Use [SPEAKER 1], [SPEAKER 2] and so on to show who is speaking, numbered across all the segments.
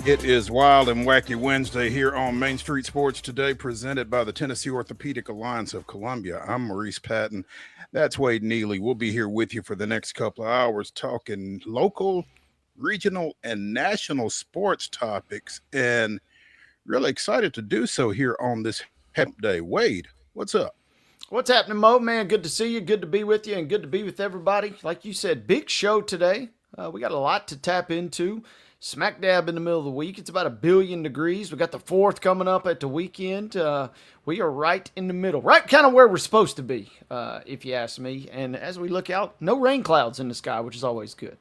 [SPEAKER 1] It is Wild and Wacky Wednesday here on Main Street Sports Today, presented by the Tennessee Orthopedic Alliance of Columbia. I'm Maurice Patton. That's Wade Neely. We'll be here with you for the next couple of hours talking local, regional, and national sports topics. And really excited to do so here on this Hemp Day. Wade, what's up?
[SPEAKER 2] What's happening, Mo? Man, good to see you. Good to be with you, and good to be with everybody. Like you said, big show today. We got a lot to tap into. Smack dab in the middle of the week. It's about 1,000,000,000 degrees. We got the 4th coming up at the weekend. We are right in the middle, right kind of where we're supposed to be, if you ask me. And as we look out, no rain clouds in the sky, which is always good.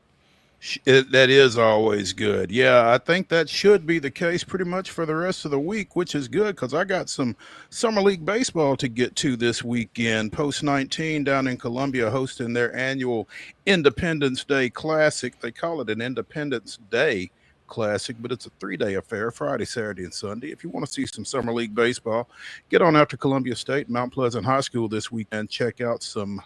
[SPEAKER 1] That is always good. Yeah, I think that should be the case pretty much for the rest of the week, which is good because I got some Summer League baseball to get to this weekend. Post 19 down in Columbia hosting their annual Independence Day Classic. They call it an Independence Day Classic, but it's a 3-day affair, Friday, Saturday, and Sunday. If you want to see some Summer League baseball, get on out to Columbia State, Mount Pleasant High School this weekend. Check out some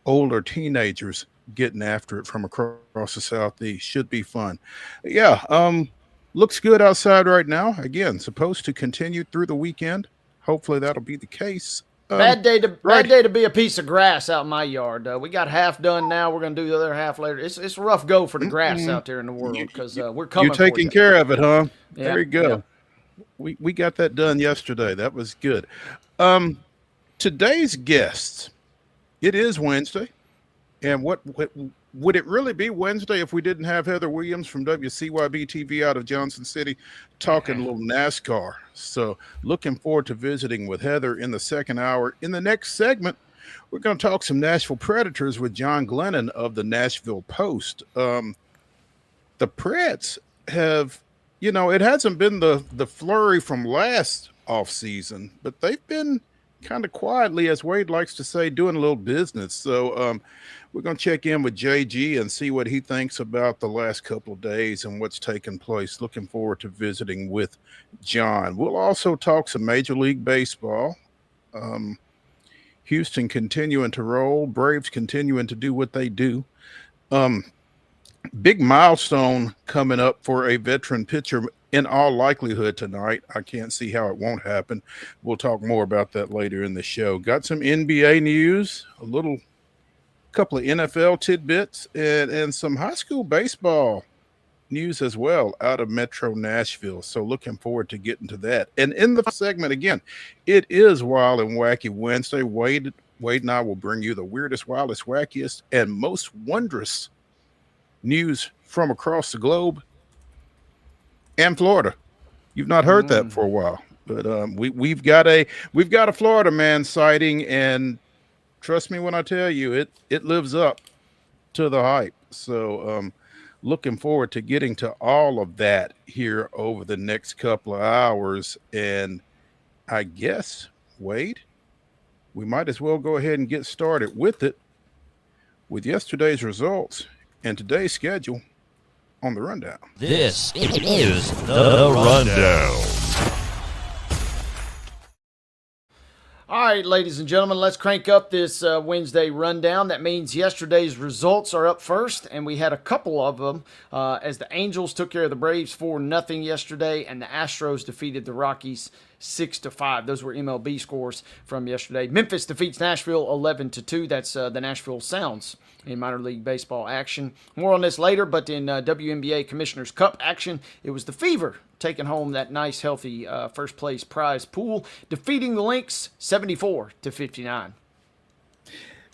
[SPEAKER 1] older teenagers getting after it from across the southeast. Should be fun. Yeah, looks good outside right now. Again, supposed to continue through the weekend. Hopefully that'll be the case.
[SPEAKER 2] Bad day to be a piece of grass out in my yard. We got half done now. We're gonna do the other half later. It's a rough go for the grass out there in the world because we're coming.
[SPEAKER 1] You're taking care of it, huh?
[SPEAKER 2] Yeah,
[SPEAKER 1] there you go.
[SPEAKER 2] Yeah.
[SPEAKER 1] We got that done yesterday. That was good. Today's guests. It is Wednesday. And what would it really be Wednesday if we didn't have Heather Williams from WCYB-TV out of Johnson City talking a little NASCAR? So looking forward to visiting with Heather in the second hour. In the next segment, we're going to talk some Nashville Predators with John Glennon of the Nashville Post. The Preds have, it hasn't been the flurry from last offseason, but they've been kind of quietly, as Wade likes to say, doing a little business. So we're going to check in with JG and see what he thinks about the last couple of days and what's taken place. Looking forward to visiting with John. We'll also talk some Major League Baseball. Houston continuing to roll. Braves continuing to do what they do. Big milestone coming up for a veteran pitcher in all likelihood tonight. I can't see how it won't happen. We'll talk more about that later in the show. Got some NBA news, a couple of NFL tidbits, and some high school baseball news as well out of Metro Nashville. So looking forward to getting to that. And in the segment, again, it is Wild and Wacky Wednesday. Wade and I will bring you the weirdest, wildest, wackiest, and most wondrous news from across the globe and Florida. You've not heard that for a while, but we've got a Florida man sighting, and trust me when I tell you, it lives up to the hype. So looking forward to getting to all of that here over the next couple of hours. And I guess, Wade, we might as well go ahead and get started with it with yesterday's results and today's schedule on the rundown.
[SPEAKER 3] This is the rundown.
[SPEAKER 2] All right, ladies and gentlemen, let's crank up this Wednesday rundown. That means yesterday's results are up first, and we had a couple of them as the Angels took care of the Braves 4-0 yesterday, and the Astros defeated the Rockies 6-5. Those were MLB scores from yesterday. Memphis defeats Nashville 11-2. That's the Nashville Sounds in minor league baseball action. More on this later, but in WNBA Commissioner's Cup action, it was the Fever taking home that nice, healthy first place prize pool, defeating the Lynx 74-59.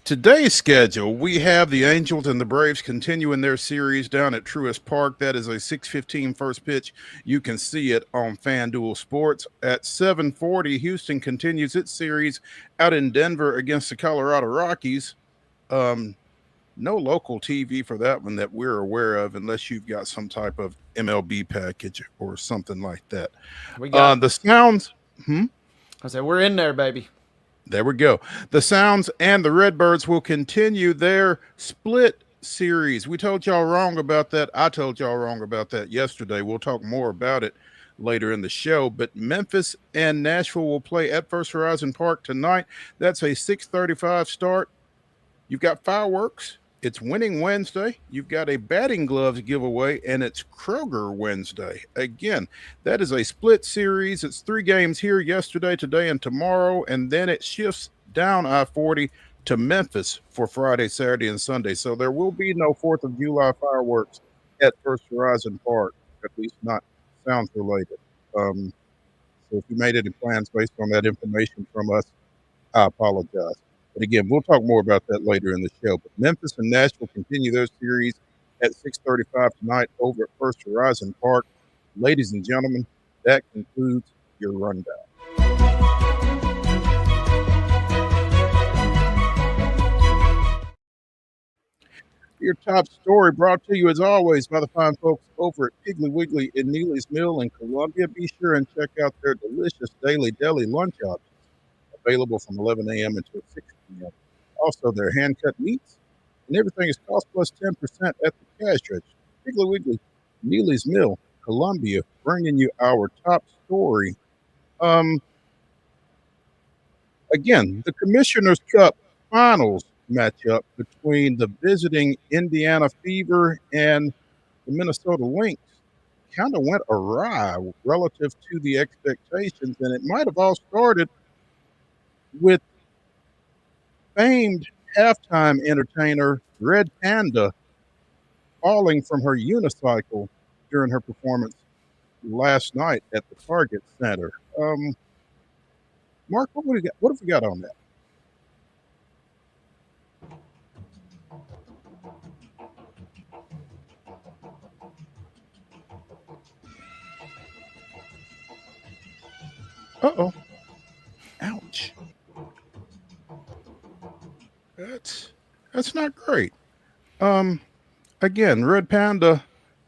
[SPEAKER 1] Today's schedule, we have the Angels and the Braves continuing their series down at Truist Park. That is a 6:15 first pitch. You can see it on FanDuel Sports. At 7:40, Houston continues its series out in Denver against the Colorado Rockies. No local TV for that one that we're aware of, unless you've got some type of MLB package or something like that.
[SPEAKER 2] We got
[SPEAKER 1] the Sounds.
[SPEAKER 2] I said, we're in there, baby.
[SPEAKER 1] There we go. The Sounds and the Redbirds will continue their split series. We told y'all wrong about that. I told y'all wrong about that yesterday. We'll talk more about it later in the show. But Memphis and Nashville will play at First Horizon Park tonight. That's a 6:35 start. You've got fireworks. It's Winning Wednesday. You've got a batting gloves giveaway, and it's Kroger Wednesday. Again, that is a split series. It's 3 games here yesterday, today, and tomorrow, and then it shifts down I-40 to Memphis for Friday, Saturday, and Sunday. So there will be no 4th of July fireworks at First Horizon Park, at least not sounds related. So if you made any plans based on that information from us, I apologize. But again, we'll talk more about that later in the show. But Memphis and Nashville continue their series at 6:35 tonight over at First Horizon Park. Ladies and gentlemen, that concludes your rundown. Your top story brought to you, as always, by the fine folks over at Piggly Wiggly in Neely's Mill in Columbia. Be sure and check out their delicious daily deli lunch options, available from 11 a.m. until 6 p.m. Also, their hand-cut meats, and everything is cost plus 10% at the cash register. Piggly Wiggly, Neely's Mill, Columbia, bringing you our top story. Again, the Commissioner's Cup Finals matchup between the visiting Indiana Fever and the Minnesota Lynx kind of went awry relative to the expectations, and it might have all started with famed halftime entertainer Red Panda falling from her unicycle during her performance last night at the Target Center. Mark, what have we got on that? Uh-oh. Ouch. That's not great. Again, Red Panda,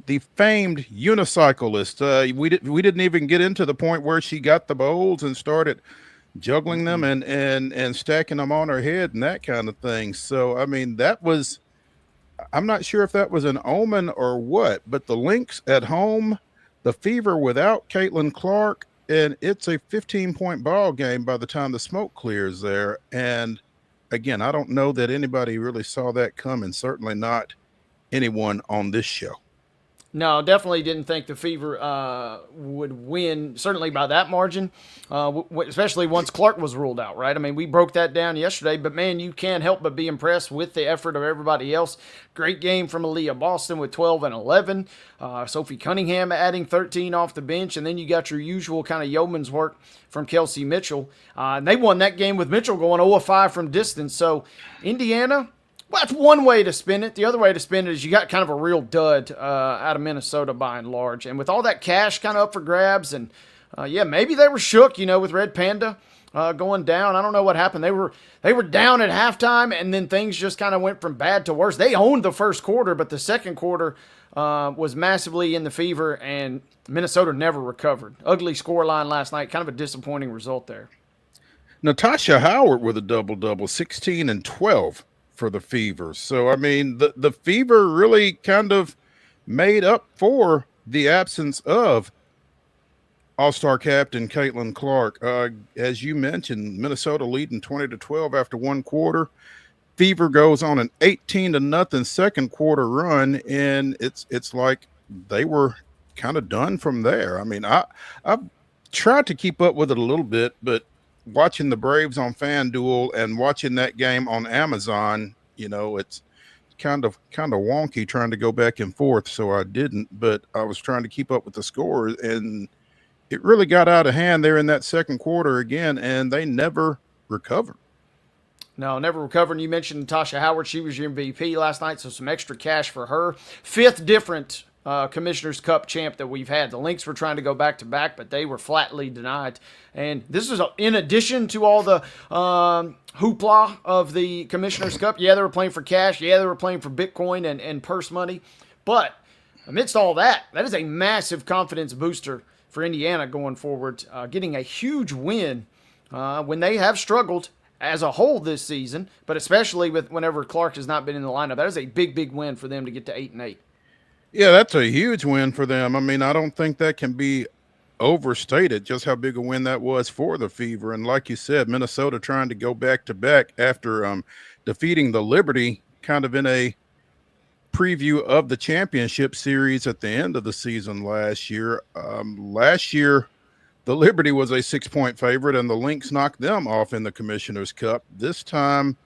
[SPEAKER 1] the famed unicyclist. We didn't even get into the point where she got the bowls and started juggling them and stacking them on her head and that kind of thing. So I mean, I'm not sure if that was an omen or what, but the Lynx at home, the Fever without Caitlin Clark, and it's a 15-point ball game by the time the smoke clears there. And again, I don't know that anybody really saw that coming, certainly not anyone on this show.
[SPEAKER 2] No, definitely didn't think the Fever would win, certainly by that margin, especially once Clark was ruled out, right? I mean, we broke that down yesterday, but man, you can't help but be impressed with the effort of everybody else. Great game from Aaliyah Boston with 12 and 11. Sophie Cunningham adding 13 off the bench, and then you got your usual kind of yeoman's work from Kelsey Mitchell. And they won that game with Mitchell going 0-5 from distance. So Indiana, well, that's one way to spin it. The other way to spin it is you got kind of a real dud out of Minnesota by and large. And with all that cash kind of up for grabs, and maybe they were shook, with Red Panda going down. I don't know what happened. They were down at halftime, and then things just kind of went from bad to worse. They owned the first quarter, but the second quarter was massively in the Fever, and Minnesota never recovered. Ugly scoreline last night. Kind of a disappointing result there.
[SPEAKER 1] Natasha Howard with a double-double, 16 and 12. For the Fever. So, I mean, the Fever really kind of made up for the absence of all-star captain Caitlin Clark. As you mentioned, Minnesota leading 20-12 after one quarter. Fever goes on an 18-0 second quarter run, and it's like they were kind of done from there. I mean, I've tried to keep up with it a little bit, but watching the Braves on FanDuel and watching that game on Amazon, it's kind of wonky trying to go back and forth. So I didn't, but I was trying to keep up with the scores, and it really got out of hand there in that second quarter again, and they never recovered.
[SPEAKER 2] No, never recovered. And you mentioned Natasha Howard. She was your MVP last night, so some extra cash for her. Fifth different Commissioner's Cup champ that we've had. The Lynx were trying to go back-to-back, but they were flatly denied. And this is in addition to all the hoopla of the Commissioner's Cup. Yeah, they were playing for cash. Yeah, they were playing for Bitcoin and purse money. But amidst all that, that is a massive confidence booster for Indiana going forward, getting a huge win when they have struggled as a whole this season, but especially with whenever Clark has not been in the lineup. That is a big, big win for them to get to 8-8.
[SPEAKER 1] Yeah, that's a huge win for them. I mean, I don't think that can be overstated just how big a win that was for the Fever. And like you said, Minnesota trying to go back-to-back after defeating the Liberty kind of in a preview of the championship series at the end of the season last year. Last year, the Liberty was a 6-point favorite, and the Lynx knocked them off in the Commissioner's Cup. This time,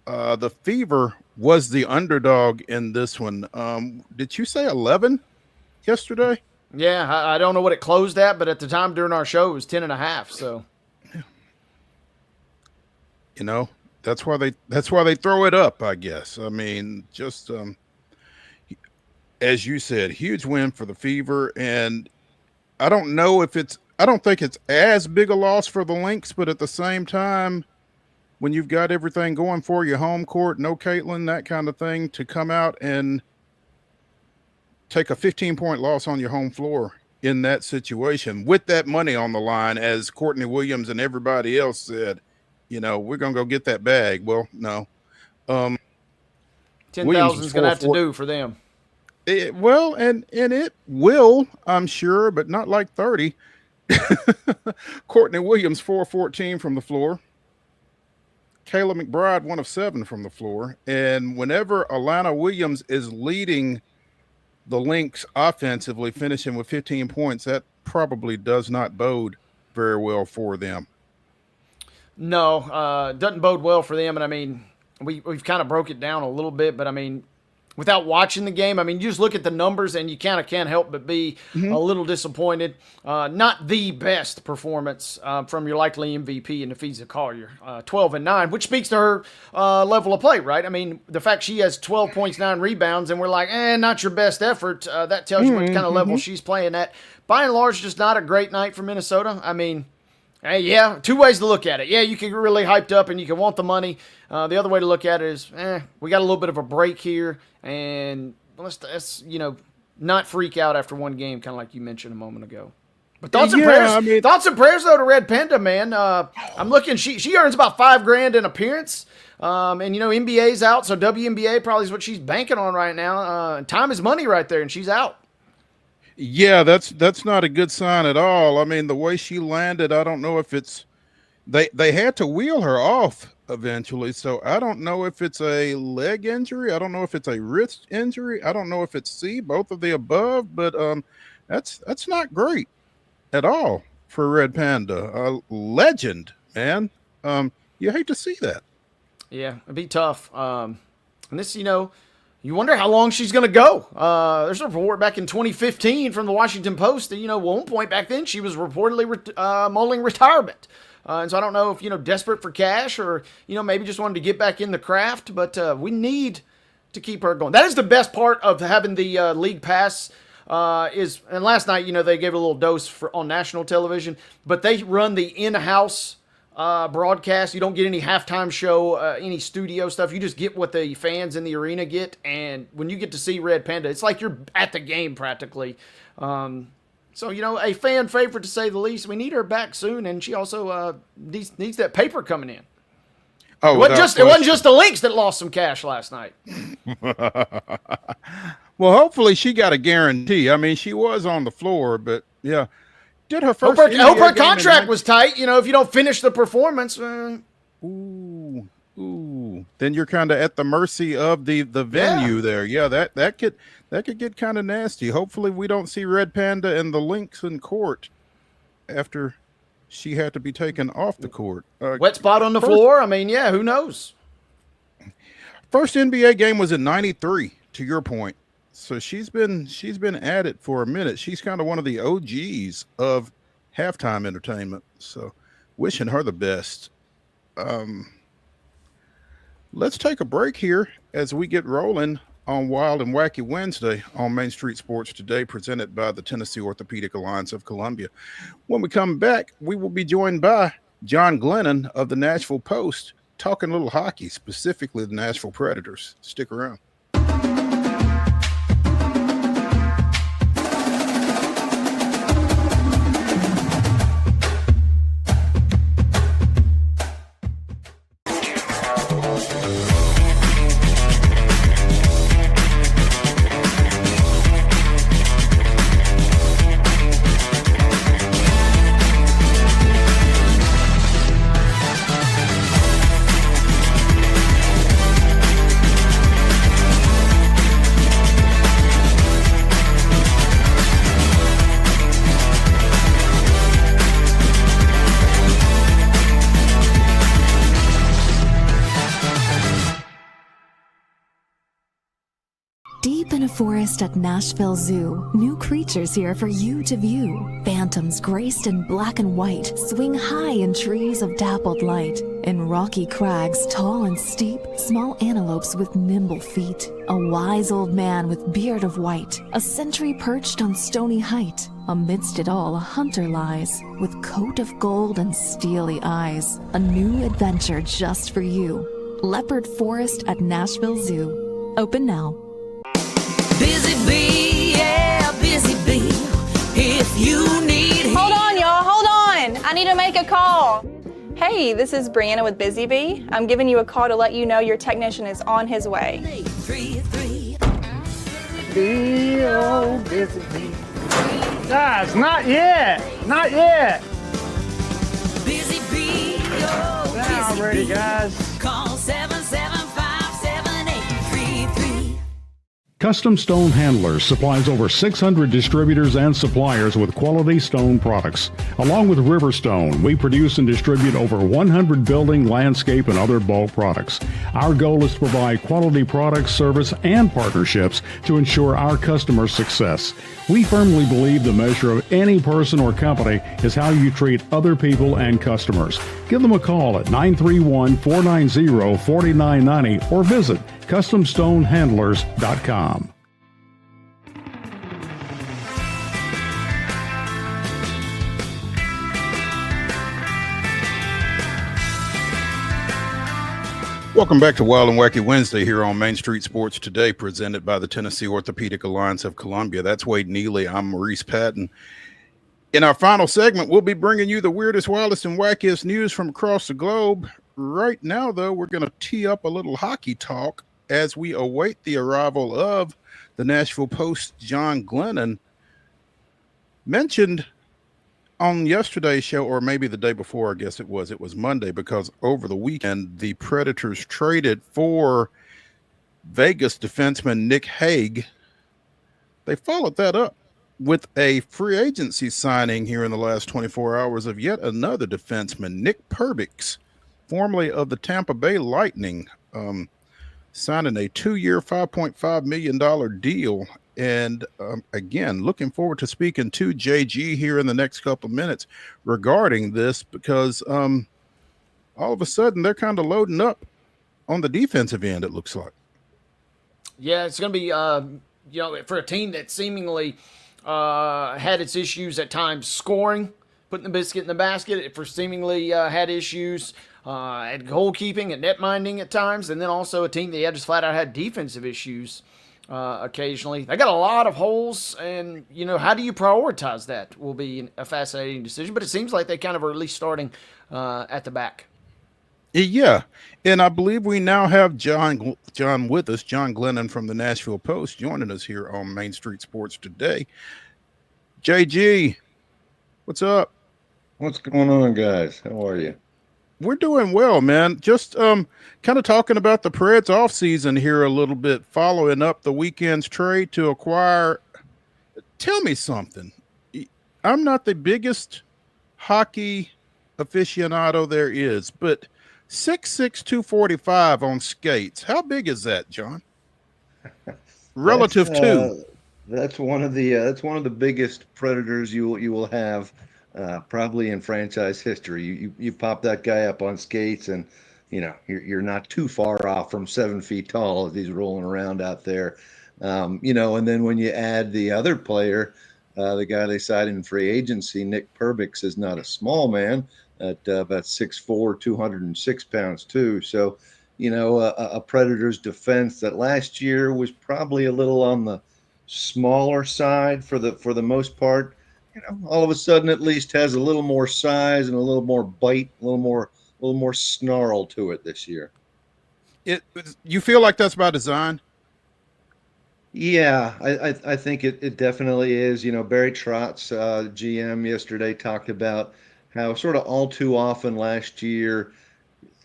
[SPEAKER 1] the Fever was the underdog in this one. Did you say 11 yesterday?
[SPEAKER 2] Yeah, I don't know what it closed at, but at the time during our show, it was 10.5. So,
[SPEAKER 1] you know, that's why they throw it up, I guess. I mean, just as you said, huge win for the Fever, and I don't think it's as big a loss for the Lynx, but at the same time, when you've got everything going for you, home court, no Caitlin, that kind of thing, to come out and take a 15-point loss on your home floor in that situation with that money on the line, as Courtney Williams and everybody else said, you know, we're going to go get that bag. Well, no.
[SPEAKER 2] 10,000 is going to have to do for them.
[SPEAKER 1] And it will, I'm sure, but not like 30. Courtney Williams, 4-14 from the floor. Kayla McBride, 1 of 7 from the floor. And whenever Alana Williams is leading the Lynx offensively, finishing with 15 points, that probably does not bode very well for them.
[SPEAKER 2] No, doesn't bode well for them. And I mean, we've kind of broke it down a little bit, but I mean, without watching the game, I mean, you just look at the numbers and you kind of can't help but be a little disappointed. Not the best performance from your likely MVP in Nafisa Collier, 12-9, which speaks to her level of play, right? I mean, the fact she has 12 points, 9 rebounds, and we're like, not your best effort, that tells you what kind of level she's playing at. By and large, just not a great night for Minnesota. I mean, hey, yeah, 2 ways to look at it. Yeah, you can get really hyped up and you can want the money. The other way to look at it is, we got a little bit of a break here, and let's not freak out after one game, kind of like you mentioned a moment ago. But thoughts and prayers. Thoughts and prayers though to Red Panda, man. I'm looking. She earns about $5,000 in appearance, and NBA's out, so WNBA probably is what she's banking on right now. Time is money right there, and she's out.
[SPEAKER 1] Yeah, that's not a good sign at all. I mean, the way she landed, I don't know if it's they had to wheel her off eventually, so I don't know if it's a leg injury, I don't know if it's a wrist injury, I don't know if it's both of the above, but that's not great at all for Red Panda. A legend, man. You hate to see that. Yeah,
[SPEAKER 2] it'd be tough. And this, you wonder how long she's going to go. There's a report back in 2015 from the Washington Post that, at one point back then, she was reportedly mulling retirement. And so I don't know if, desperate for cash or, maybe just wanted to get back in the craft. But we need to keep her going. That is the best part of having the league pass and last night, they gave a little dose on national television. But they run the in-house broadcast. You don't get any halftime show, any studio stuff. You just get what the fans in the arena get. And when you get to see Red Panda, it's like you're at the game practically. So, a fan favorite to say the least. We need her back soon, and she also needs that paper coming in.
[SPEAKER 1] Oh,
[SPEAKER 2] it wasn't just the Lynx that lost some cash last night.
[SPEAKER 1] Well, hopefully she got a guarantee. I mean, she was on the floor, but yeah. Did her first
[SPEAKER 2] hope her contract was tight. If you don't finish the performance.
[SPEAKER 1] Ooh. Then you're kind of at the mercy of the venue there. Yeah, that could get kind of nasty. Hopefully we don't see Red Panda and the Lynx in court after she had to be taken off the court.
[SPEAKER 2] Wet spot on the floor? I mean, yeah, who knows?
[SPEAKER 1] First NBA game was in 93, to your point. So she's been at it for a minute. She's kind of one of the OGs of halftime entertainment. So wishing her the best. Let's take a break here as we get rolling on Wild and Wacky Wednesday on Main Street Sports Today, presented by the Tennessee Orthopedic Alliance of Columbia. When we come back, we will be joined by John Glennon of the Nashville Post, talking a little hockey, specifically the Nashville Predators. Stick around.
[SPEAKER 4] forest at Nashville Zoo. New creatures here for you to view. Phantoms graced in black and white swing high in trees of dappled light. In rocky crags, tall and steep, small antelopes with nimble feet. A wise old man with beard of white, a sentry perched on stony height. Amidst it all, a hunter lies, with coat of gold and steely eyes. A new adventure just for you. Leopard Forest at Nashville Zoo. Open now.
[SPEAKER 5] Busy bee, yeah, busy bee. If you need
[SPEAKER 6] Hold on, y'all, hold on. I need to make a call. Hey, this is Brianna with Busy Bee. I'm giving you a call to let you know your technician is on his way.
[SPEAKER 5] 333.
[SPEAKER 7] Busy bee. Guys, not yet. Not yet.
[SPEAKER 5] Busy bee, oh,
[SPEAKER 7] Now
[SPEAKER 5] busy
[SPEAKER 7] I'm ready,
[SPEAKER 5] bee.
[SPEAKER 7] guys.
[SPEAKER 5] Call 775-7833.
[SPEAKER 8] Custom Stone Handlers supplies over 600 distributors and suppliers with quality stone products. Along with Riverstone, we produce and distribute over 100 building, landscape, and other bulk products. Our goal is to provide quality products, service, and partnerships to ensure our customers' success. We firmly believe the measure of any person or company is how you treat other people and customers. Give them a call at 931-490-4990 or visit CustomStoneHandlers.com.
[SPEAKER 1] Welcome back to Wild and Wacky Wednesday here on Main Street Sports Today, presented by the Tennessee Orthopedic Alliance of Columbia. That's Wade Neely. I'm Maurice Patton. In our final segment, we'll be bringing you the weirdest, wildest, and wackiest news from across the globe. Right now, though, we're going to tee up a little hockey talk as we await the arrival of the Nashville Post's John Glennon. Mentioned on yesterday's show, or maybe the day before, I guess it was Monday, because over the weekend, the Predators traded for Vegas defenseman Nick Hague. They followed that up with a free agency signing here in the last 24 hours of yet another defenseman, Nick Perbix, formerly of the Tampa Bay Lightning, signing a 2-year, $5.5 million deal. And again, looking forward to speaking to JG here in the next couple of minutes regarding this, because all of a sudden they're kind of loading up on the defensive end, it looks like.
[SPEAKER 2] Yeah, it's going to be, for a team that seemingly had its issues at times scoring, putting the biscuit in the basket, for seemingly had issues at goalkeeping and net minding at times, and then also a team that just flat out had defensive issues occasionally. They got a lot of holes, and how do you prioritize that will be a fascinating decision, but it seems like they kind of are at least starting at the back.
[SPEAKER 1] Yeah, and I believe we now have John with us, John Glennon from the Nashville Post, joining us here on Main Street Sports Today. JG, what's up?
[SPEAKER 9] What's going on, guys? How are you?
[SPEAKER 1] We're doing well, man. Just kind of talking about the Preds offseason here a little bit, following up the weekend's trade to acquire. Tell me something. I'm not the biggest hockey aficionado there is, but 6'6", 245 on skates. How big is that, John? Relative to?
[SPEAKER 9] That's one of the biggest Predators you will have. Probably in franchise history. You pop that guy up on skates, and you're not too far off from 7 feet tall as he's rolling around out there. And then when you add the other player, the guy they signed in free agency, Nick Perbix, is not a small man at about 6'4", 206 pounds too. So, a Predators defense that last year was probably a little on the smaller side for the most part. All of a sudden at least has a little more size and a little more bite, a little more snarl to it this year.
[SPEAKER 1] You feel like that's by design?
[SPEAKER 9] Yeah, I think it definitely is. Barry Trotz, GM, yesterday talked about how sort of all too often last year,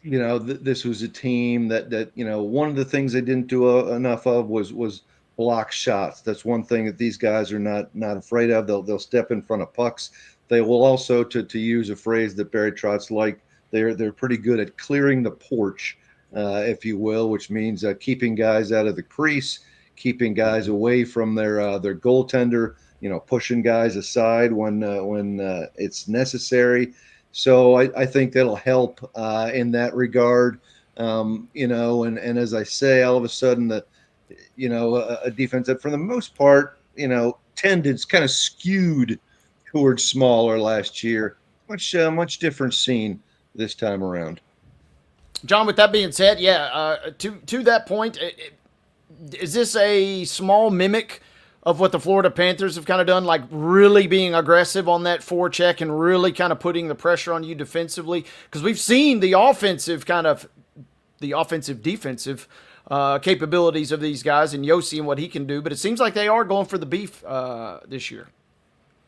[SPEAKER 9] this was a team that one of the things they didn't do enough of was block shots. That's one thing that these guys are not afraid of. They'll step in front of pucks. They will also, to use a phrase that Barry Trotz liked, they're pretty good at clearing the porch, if you will, which means keeping guys out of the crease, keeping guys away from their goaltender, pushing guys aside when it's necessary. So I think that'll help in that regard. And as I say, all of a sudden a defense that for the most part, tended kind of skewed towards smaller last year. Much different scene this time around.
[SPEAKER 2] John, with that being said, to that point, is this a small mimic of what the Florida Panthers have kind of done, like really being aggressive on that forecheck and really kind of putting the pressure on you defensively? Because we've seen the offensive defensive capabilities of these guys and Yossi and what he can do, but it seems like they are going for the beef this year.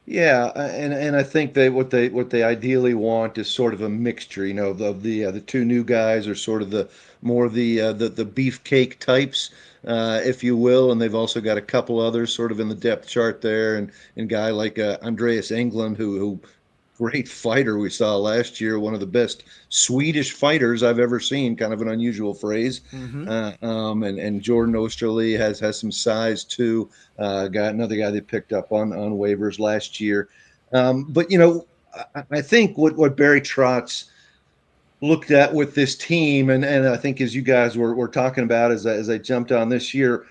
[SPEAKER 9] Yeah, and I think what they ideally want is sort of a mixture. The two new guys are sort of the beefcake types, if you will, and they've also got a couple others sort of in the depth chart there, and guy like Andreas Englund, who great fighter we saw last year, one of the best Swedish fighters I've ever seen, kind of an unusual phrase. Mm-hmm. And Jordan Osterley has some size too. Got another guy they picked up on waivers last year. But I think what Barry Trotz looked at with this team, and I think as you guys were talking about as I jumped on this year,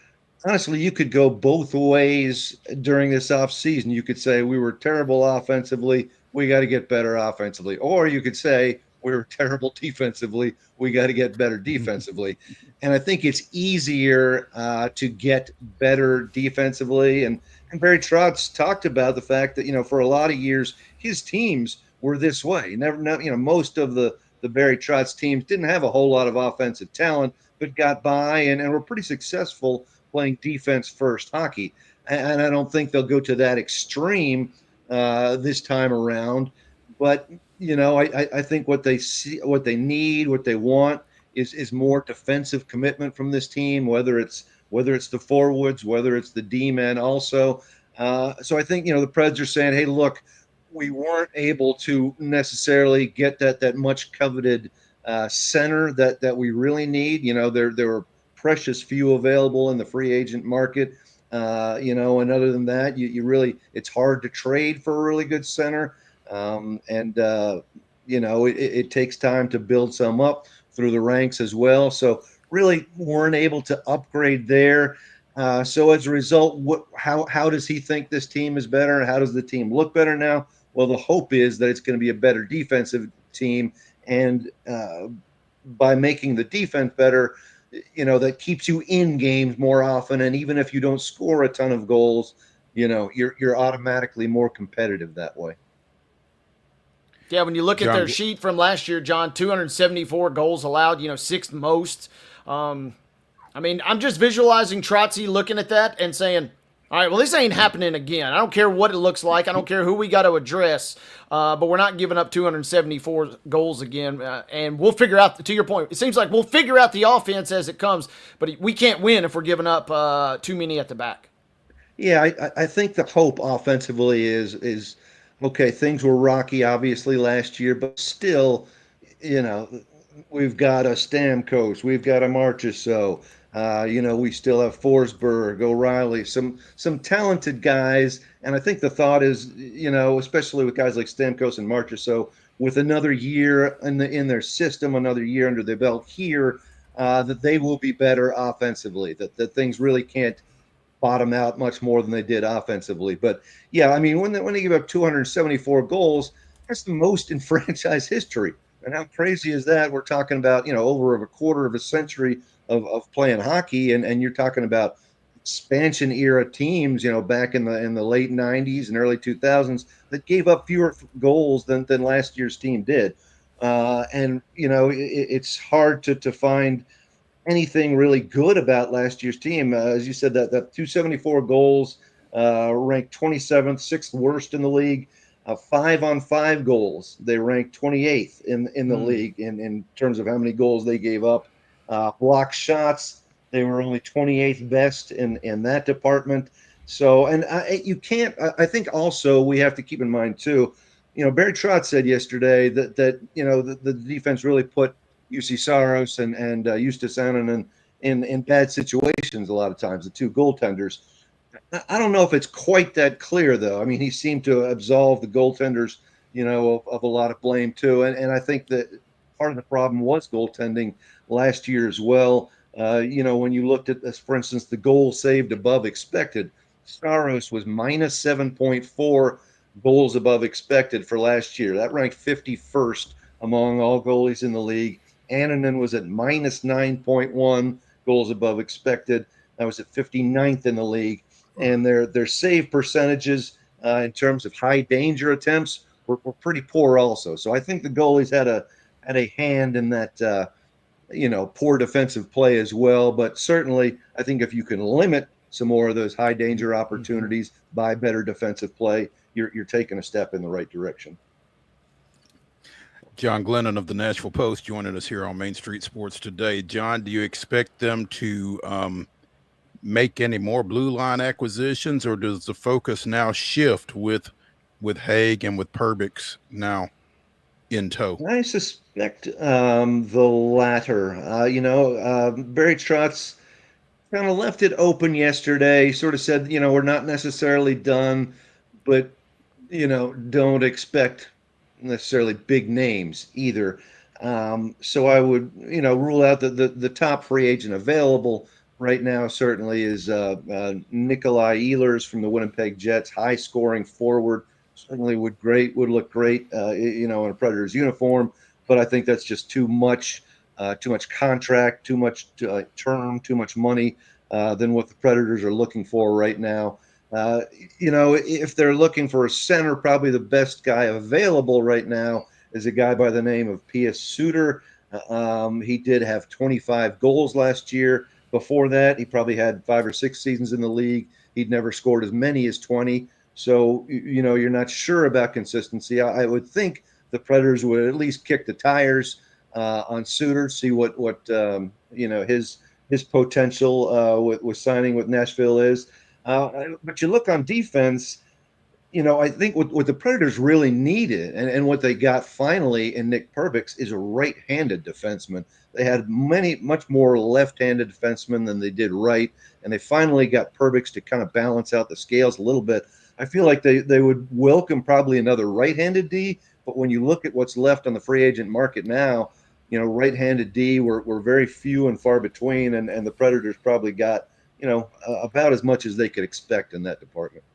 [SPEAKER 9] honestly, you could go both ways during this offseason. You could say we were terrible offensively, we got to get better offensively. Or you could say we were terrible defensively, we got to get better defensively. And I think it's easier to get better defensively. And Barry Trotz talked about the fact that, for a lot of years, his teams were this way. Most of the Barry Trotz teams didn't have a whole lot of offensive talent, but got by and were pretty successful playing defense first hockey. And I don't think they'll go to that extreme this time around, but I think what they see, what they need, what they want is more defensive commitment from this team, whether it's the forwards, whether it's the D-men also. So I think the Preds are saying, hey, look, we weren't able to necessarily get that much coveted center that we really need. There were precious few available in the free agent market. And other than that, you really, it's hard to trade for a really good center. It takes time to build some up through the ranks as well. So really weren't able to upgrade there. So as a result, how does he think this team is better? And how does the team look better now? Well, the hope is that it's going to be a better defensive team. And by making the defense better, that keeps you in games more often. And even if you don't score a ton of goals, you're automatically more competitive that way.
[SPEAKER 2] Yeah, when you look at their sheet from last year, John, 274 goals allowed, sixth most. I'm just visualizing Trotzy looking at that and saying, all right, well, this ain't happening again. I don't care what it looks like. I don't care who we got to address, but we're not giving up 274 goals again. And we'll figure out, to your point, it seems like we'll figure out the offense as it comes, but we can't win if we're giving up too many at the back.
[SPEAKER 9] Yeah, I think the hope offensively is okay, things were rocky, obviously, last year, but still, we've got a Stamkos, we've got a Marchessault. We still have Forsberg, O'Reilly, some talented guys. And I think the thought is, especially with guys like Stamkos and Marchessault, with another year in their system, another year under their belt here, that they will be better offensively, that things really can't bottom out much more than they did offensively. But yeah, when they give up 274 goals, that's the most in franchise history. And how crazy is that? We're talking about, over a quarter of a century of playing hockey, and you're talking about expansion era teams, back in the late 90s and early 2000s that gave up fewer goals than last year's team did. It's hard to find anything really good about last year's team. As you said, that 274 goals, ranked 27th, sixth worst in the league. 5-on-5 goals, they ranked 28th in the league in terms of how many goals they gave up. Block shots, they were only 28th best in that department. So, and I think also we have to keep in mind too, Barry Trotz said yesterday that the defense really put UC Saros and Justus Anonen in bad situations a lot of times, the two goaltenders. I don't know if it's quite that clear, though. I mean, he seemed to absolve the goaltenders, of a lot of blame, too. And I think that part of the problem was goaltending last year as well. When you looked at this, for instance, the goal saved above expected, Saros was minus 7.4 goals above expected for last year. That ranked 51st among all goalies in the league. Annunen was at minus 9.1 goals above expected. That was at 59th in the league. And their save percentages in terms of high danger attempts were pretty poor also. So I think the goalies had a hand in that poor defensive play as well. But certainly, I think if you can limit some more of those high danger opportunities by better defensive play, you're taking a step in the right direction.
[SPEAKER 1] John Glennon of the Nashville Post joining us here on Main Street Sports today. John, do you expect them to make any more blue line acquisitions, or does the focus now shift with Haig and with Perbix now in tow?
[SPEAKER 9] I suspect the latter. Barry Trotz kind of left it open yesterday, sort of said, we're not necessarily done, but, don't expect necessarily big names either. So I would, rule out the top free agent available right now certainly is Nikolai Ehlers from the Winnipeg Jets, high scoring forward. Certainly would look great, in a Predators uniform. But I think that's just too much contract, too much term, too much money than what the Predators are looking for right now. If they're looking for a center, probably the best guy available right now is a guy by the name of Pius Suter. He did have 25 goals last year. Before that, he probably had 5 or 6 seasons in the league. He'd never scored as many as 20. So, you're not sure about consistency. I would think the Predators would at least kick the tires on Suter, see what his potential with signing with Nashville is. But you look on defense, I think what the Predators really needed and what they got finally in Nick Perbix is a right-handed defenseman. They had much more left-handed defensemen than they did right, and they finally got Perbix to kind of balance out the scales a little bit. I feel like they would welcome probably another right-handed D, but when you look at what's left on the free agent market now, right-handed D were very few and far between, and the Predators probably got, about as much as they could expect in that department.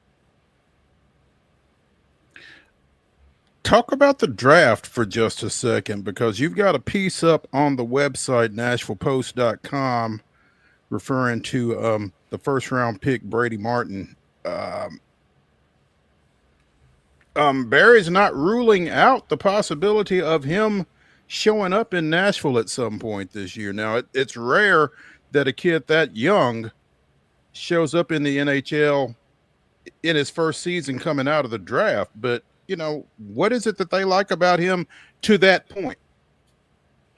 [SPEAKER 1] Talk about the draft for just a second, because you've got a piece up on the website, NashvillePost.com, referring to the first-round pick, Brady Martin. Barry's not ruling out the possibility of him showing up in Nashville at some point this year. Now, it's rare that a kid that young shows up in the NHL in his first season coming out of the draft, but what is it that they like about him to that point?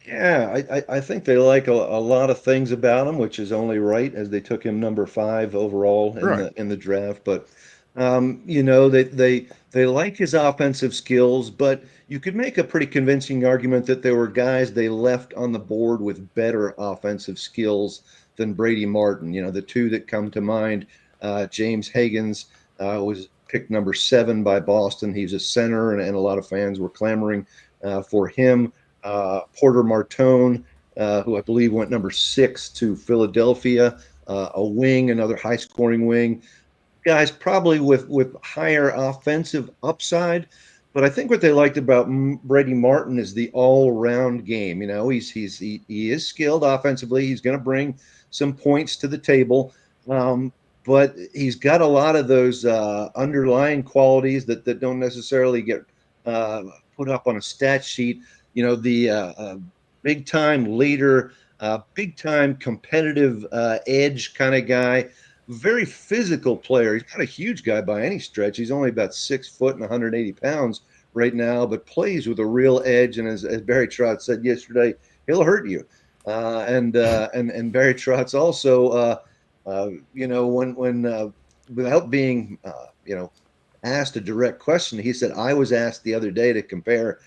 [SPEAKER 9] Yeah, I think they like a lot of things about him, which is only right, as they took him number 5 overall in the draft. But they like his offensive skills, but you could make a pretty convincing argument that there were guys they left on the board with better offensive skills than Brady Martin. The two that come to mind, James Higgins was picked number 7 by Boston. He's a center, and a lot of fans were clamoring for him. Porter Martone, who I believe went number 6 to Philadelphia, a wing, another high-scoring wing. Guys probably with higher offensive upside, but I think what they liked about Brady Martin is the all-round game. He is skilled offensively. He's going to bring some points to the table. But he's got a lot of those underlying qualities that don't necessarily get put up on a stat sheet. The big-time leader, big-time competitive edge kind of guy, very physical player. He's not a huge guy by any stretch. He's only about 6 foot and 180 pounds right now, but plays with a real edge. And as Barry Trotz said yesterday, he'll hurt you. And Barry Trotz also when without being, asked a direct question, he said, I was asked the other day to compare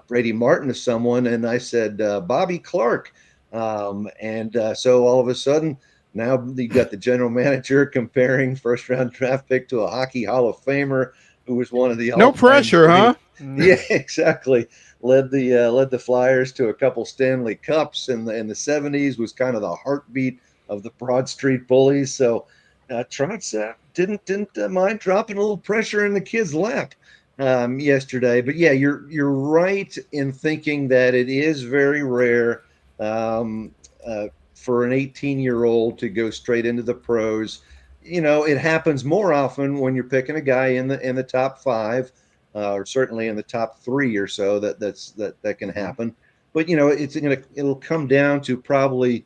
[SPEAKER 9] Brady Martin to someone, and I said, Bobby Clark. So all of a sudden, now you got the general manager comparing first round draft pick to a Hockey Hall of Famer who was one of the
[SPEAKER 1] No
[SPEAKER 9] all-time
[SPEAKER 1] pressure,
[SPEAKER 9] great.
[SPEAKER 1] huh?
[SPEAKER 9] Yeah, exactly. Led the Flyers to a couple Stanley Cups in the 70s. Was kind of the heartbeat of the Broad Street Bullies. So Trotz didn't mind dropping a little pressure in the kid's lap yesterday. But yeah, you're right in thinking that it is very rare for an 18-year-old to go straight into the pros. It happens more often when you're picking a guy in the top five, or certainly in the top three or so. That can happen. But it'll come down to probably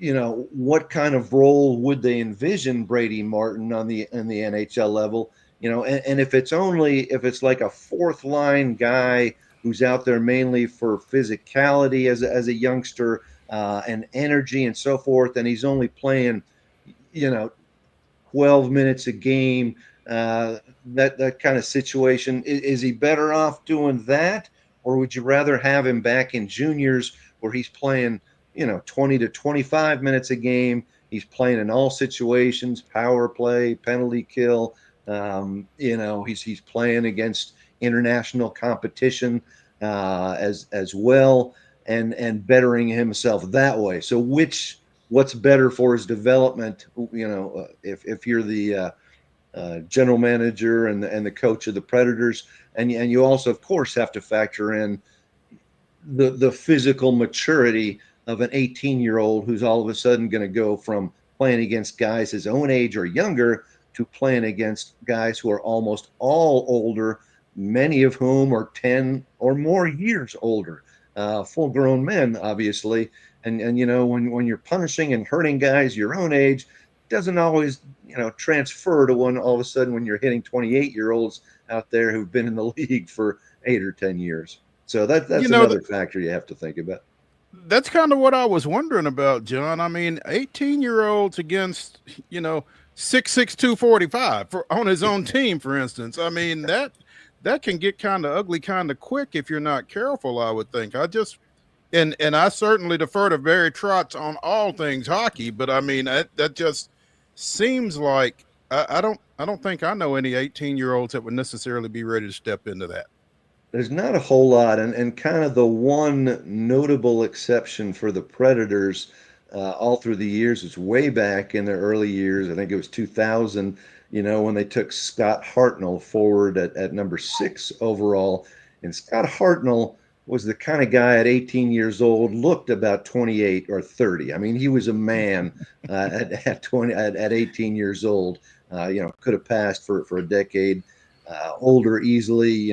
[SPEAKER 9] what kind of role would they envision Brady Martin in the NHL level? And if it's like a fourth line guy who's out there mainly for physicality as a youngster, and energy and so forth, and he's only playing 12 minutes a game, that kind of situation, is he better off doing that, or would you rather have him back in juniors where he's playing 20 to 25 minutes a game? He's playing in all situations, power play, penalty kill. He's playing against international competition as well, and bettering himself that way. So what's better for his development? If you're the general manager and the coach of the Predators, and you also, of course, have to factor in the physical maturity of an 18-year-old who's all of a sudden going to go from playing against guys his own age or younger to playing against guys who are almost all older, many of whom are 10 or more years older, full-grown men, obviously. And when you're punishing and hurting guys your own age, it doesn't always transfer to all of a sudden when you're hitting 28-year-olds out there who've been in the league for 8 or 10 years. So that's another factor you have to think about.
[SPEAKER 1] That's kind of what I was wondering about, John. I mean, 18-year-olds against 6'6", 245 on his own team, for instance. I mean, that can get kind of ugly kind of quick if you're not careful, I would think. And I certainly defer to Barry Trotz on all things hockey, but I mean, that just seems like I don't think I know any 18-year-olds that would necessarily be ready to step into that.
[SPEAKER 9] There's not a whole lot, and kind of the one notable exception for the Predators all through the years is way back in their early years. I think it was 2000, when they took Scott Hartnell forward at number 6 overall. And Scott Hartnell was the kind of guy at 18 years old, looked about 28 or 30. I mean, he was a man at 18 years old. Could have passed for a decade. Older easily,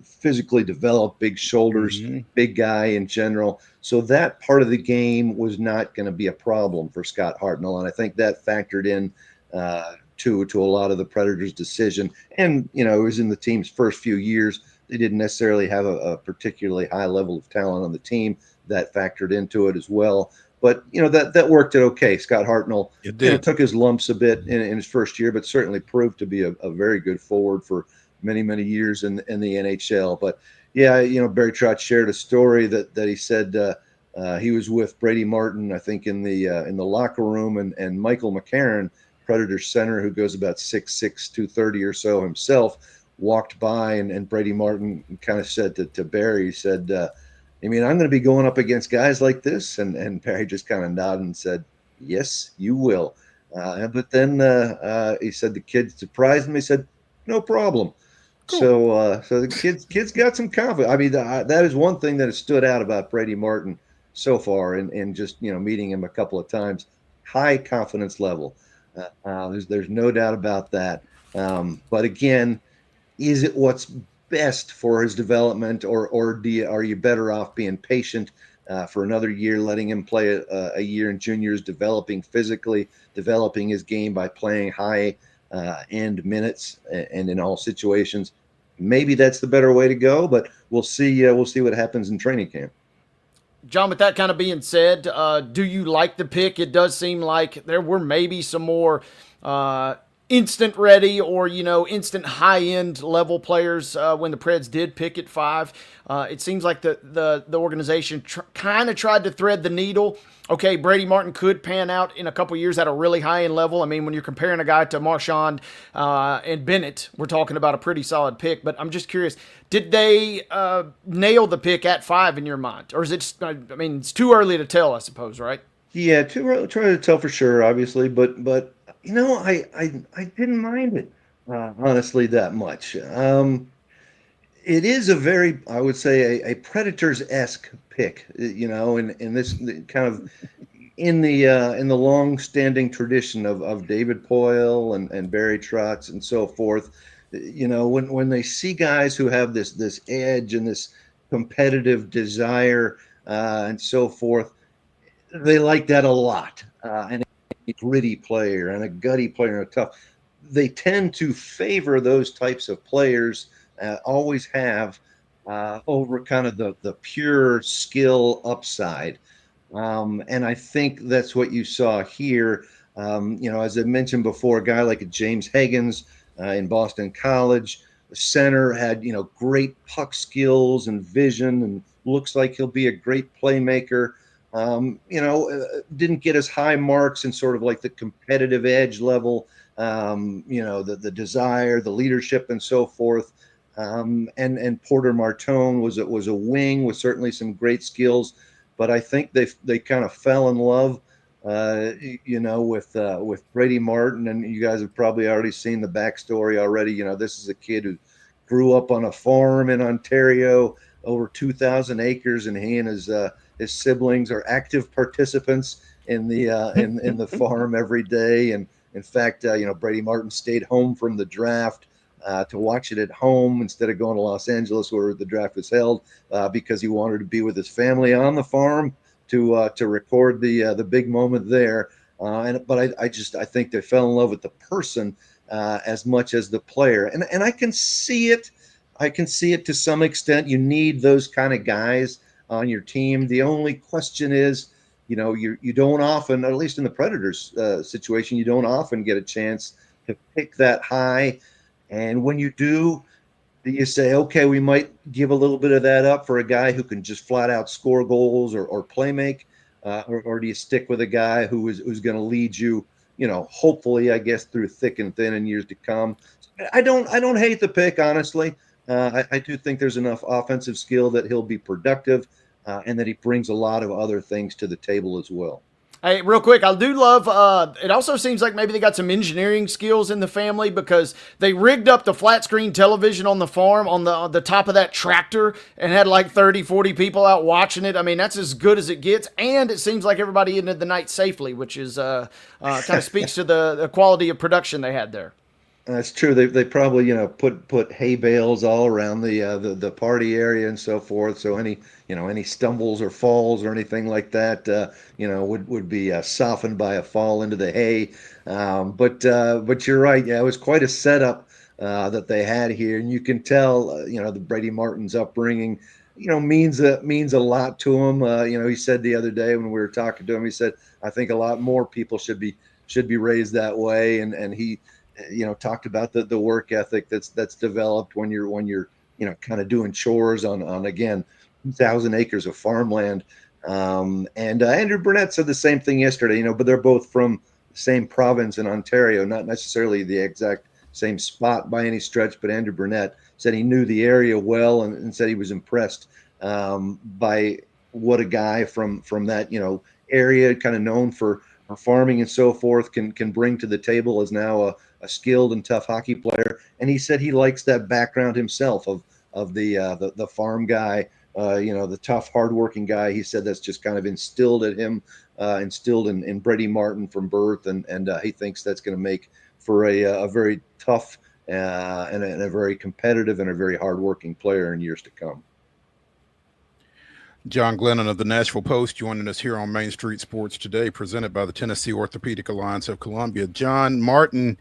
[SPEAKER 9] physically developed, big shoulders, big guy in general. So that part of the game was not going to be a problem for Scott Hartnell. And I think that factored in to a lot of the Predators' decision. And, it was in the team's first few years. They didn't necessarily have a particularly high level of talent on the team. That factored into it as well. But, that worked out okay. Scott Hartnell took his lumps a bit in his first year, but certainly proved to be a very good forward for many, many years in the NHL. But, yeah, Barry Trotz shared a story that he said he was with Brady Martin, I think, in the locker room, and Michael McCarron, Predators center, who goes about 6'6", 230 or so himself, walked by, and Brady Martin kind of said to Barry, he said, I'm going to be going up against guys like this? And Barry just kind of nodded and said, yes, you will. But then he said the kid surprised him. He said, no problem. Cool. So the kids got some confidence. I mean, that is one thing that has stood out about Brady Martin so far, and just, meeting him a couple of times. High confidence level. There's no doubt about that. But again, is it what's best for his development, or are you better off being patient for another year, letting him play a year in juniors, developing physically, developing his game by playing high end minutes and in all situations? Maybe that's the better way to go, but we'll see. We'll see what happens in training camp.
[SPEAKER 2] John, with that kind of being said, do you like the pick? It does seem like there were maybe some more instant ready or, instant high end level players when the Preds did pick at 5. It seems like the organization kind of tried to thread the needle. Okay, Brady Martin could pan out in a couple years at a really high end level. I mean, when you're comparing a guy to Marchand and Bennett, we're talking about a pretty solid pick. But I'm just curious, did they nail the pick at 5 in your mind? Or is it just, it's too early to tell, I suppose, right?
[SPEAKER 9] Yeah, too early to tell for sure, obviously, but I didn't mind it honestly that much. It is a very, I would say, a Predators-esque pick, in this kind of in the long-standing tradition of David Poile and Barry Trotz and so forth. When they see guys who have this edge and this competitive desire and so forth, they like that a lot. And a gritty player and a gutty player and a tough. They tend to favor those types of players, always have, over kind of the pure skill upside. And I think that's what you saw here. As I mentioned before, a guy like a James Higgins in Boston College, the center had, great puck skills and vision and looks like he'll be a great playmaker. Didn't get as high marks in sort of like the competitive edge level, the desire, the leadership and so forth. And Porter Martone was a wing with certainly some great skills, but I think they kind of fell in love, with Brady Martin, and you guys have probably already seen the backstory already. This is a kid who grew up on a farm in Ontario, over 2,000 acres, and he and his siblings are active participants in the farm every day. And in fact, Brady Martin stayed home from the draft to watch it at home instead of going to Los Angeles where the draft was held, because he wanted to be with his family on the farm to record the big moment there. But I think they fell in love with the person as much as the player, and I can see it. I can see it to some extent. You need those kind of guys on your team. The only question is, you don't often, at least in the Predators situation, you don't often get a chance to pick that high. And when you do you say, okay, we might give a little bit of that up for a guy who can just flat out score goals or play make, or do you stick with a guy who's going to lead you, hopefully, I guess, through thick and thin in years to come? I don't hate the pick, honestly. I do think there's enough offensive skill that he'll be productive, and that he brings a lot of other things to the table as well.
[SPEAKER 2] Hey, real quick, I do love, it also seems like maybe they got some engineering skills in the family, because they rigged up the flat screen television on the farm on the top of that tractor and had like 30, 40 people out watching it. I mean, that's as good as it gets. And it seems like everybody ended the night safely, which is kind of speaks to the quality of production they had there.
[SPEAKER 9] That's true. They probably put hay bales all around the party area and so forth. So any stumbles or falls or anything like that would be softened by a fall into the hay. But you're right. Yeah, it was quite a setup that they had here, and you can tell the Brady Martin's upbringing means a lot to him. He said the other day when we were talking to him, he said, I think a lot more people should be raised that way, and he talked about the work ethic that's developed when you're kind of doing chores on again 2,000 acres of farmland. And Andrew Burnett said the same thing yesterday. But they're both from the same province in Ontario, not necessarily the exact same spot by any stretch. But Andrew Burnett said he knew the area well, and said he was impressed by what a guy from that area, kind of known for farming and so forth, can bring to the table as now a skilled and tough hockey player. And he said he likes that background himself of the farm guy, the tough, hardworking guy. He said that's just kind of instilled in Brady Martin from birth, and he thinks that's going to make for a very tough and a very competitive and a very hardworking player in years to come.
[SPEAKER 1] John Glennon of the Nashville Post joining us here on Main Street Sports today, presented by the Tennessee Orthopedic Alliance of Columbia. John, Martin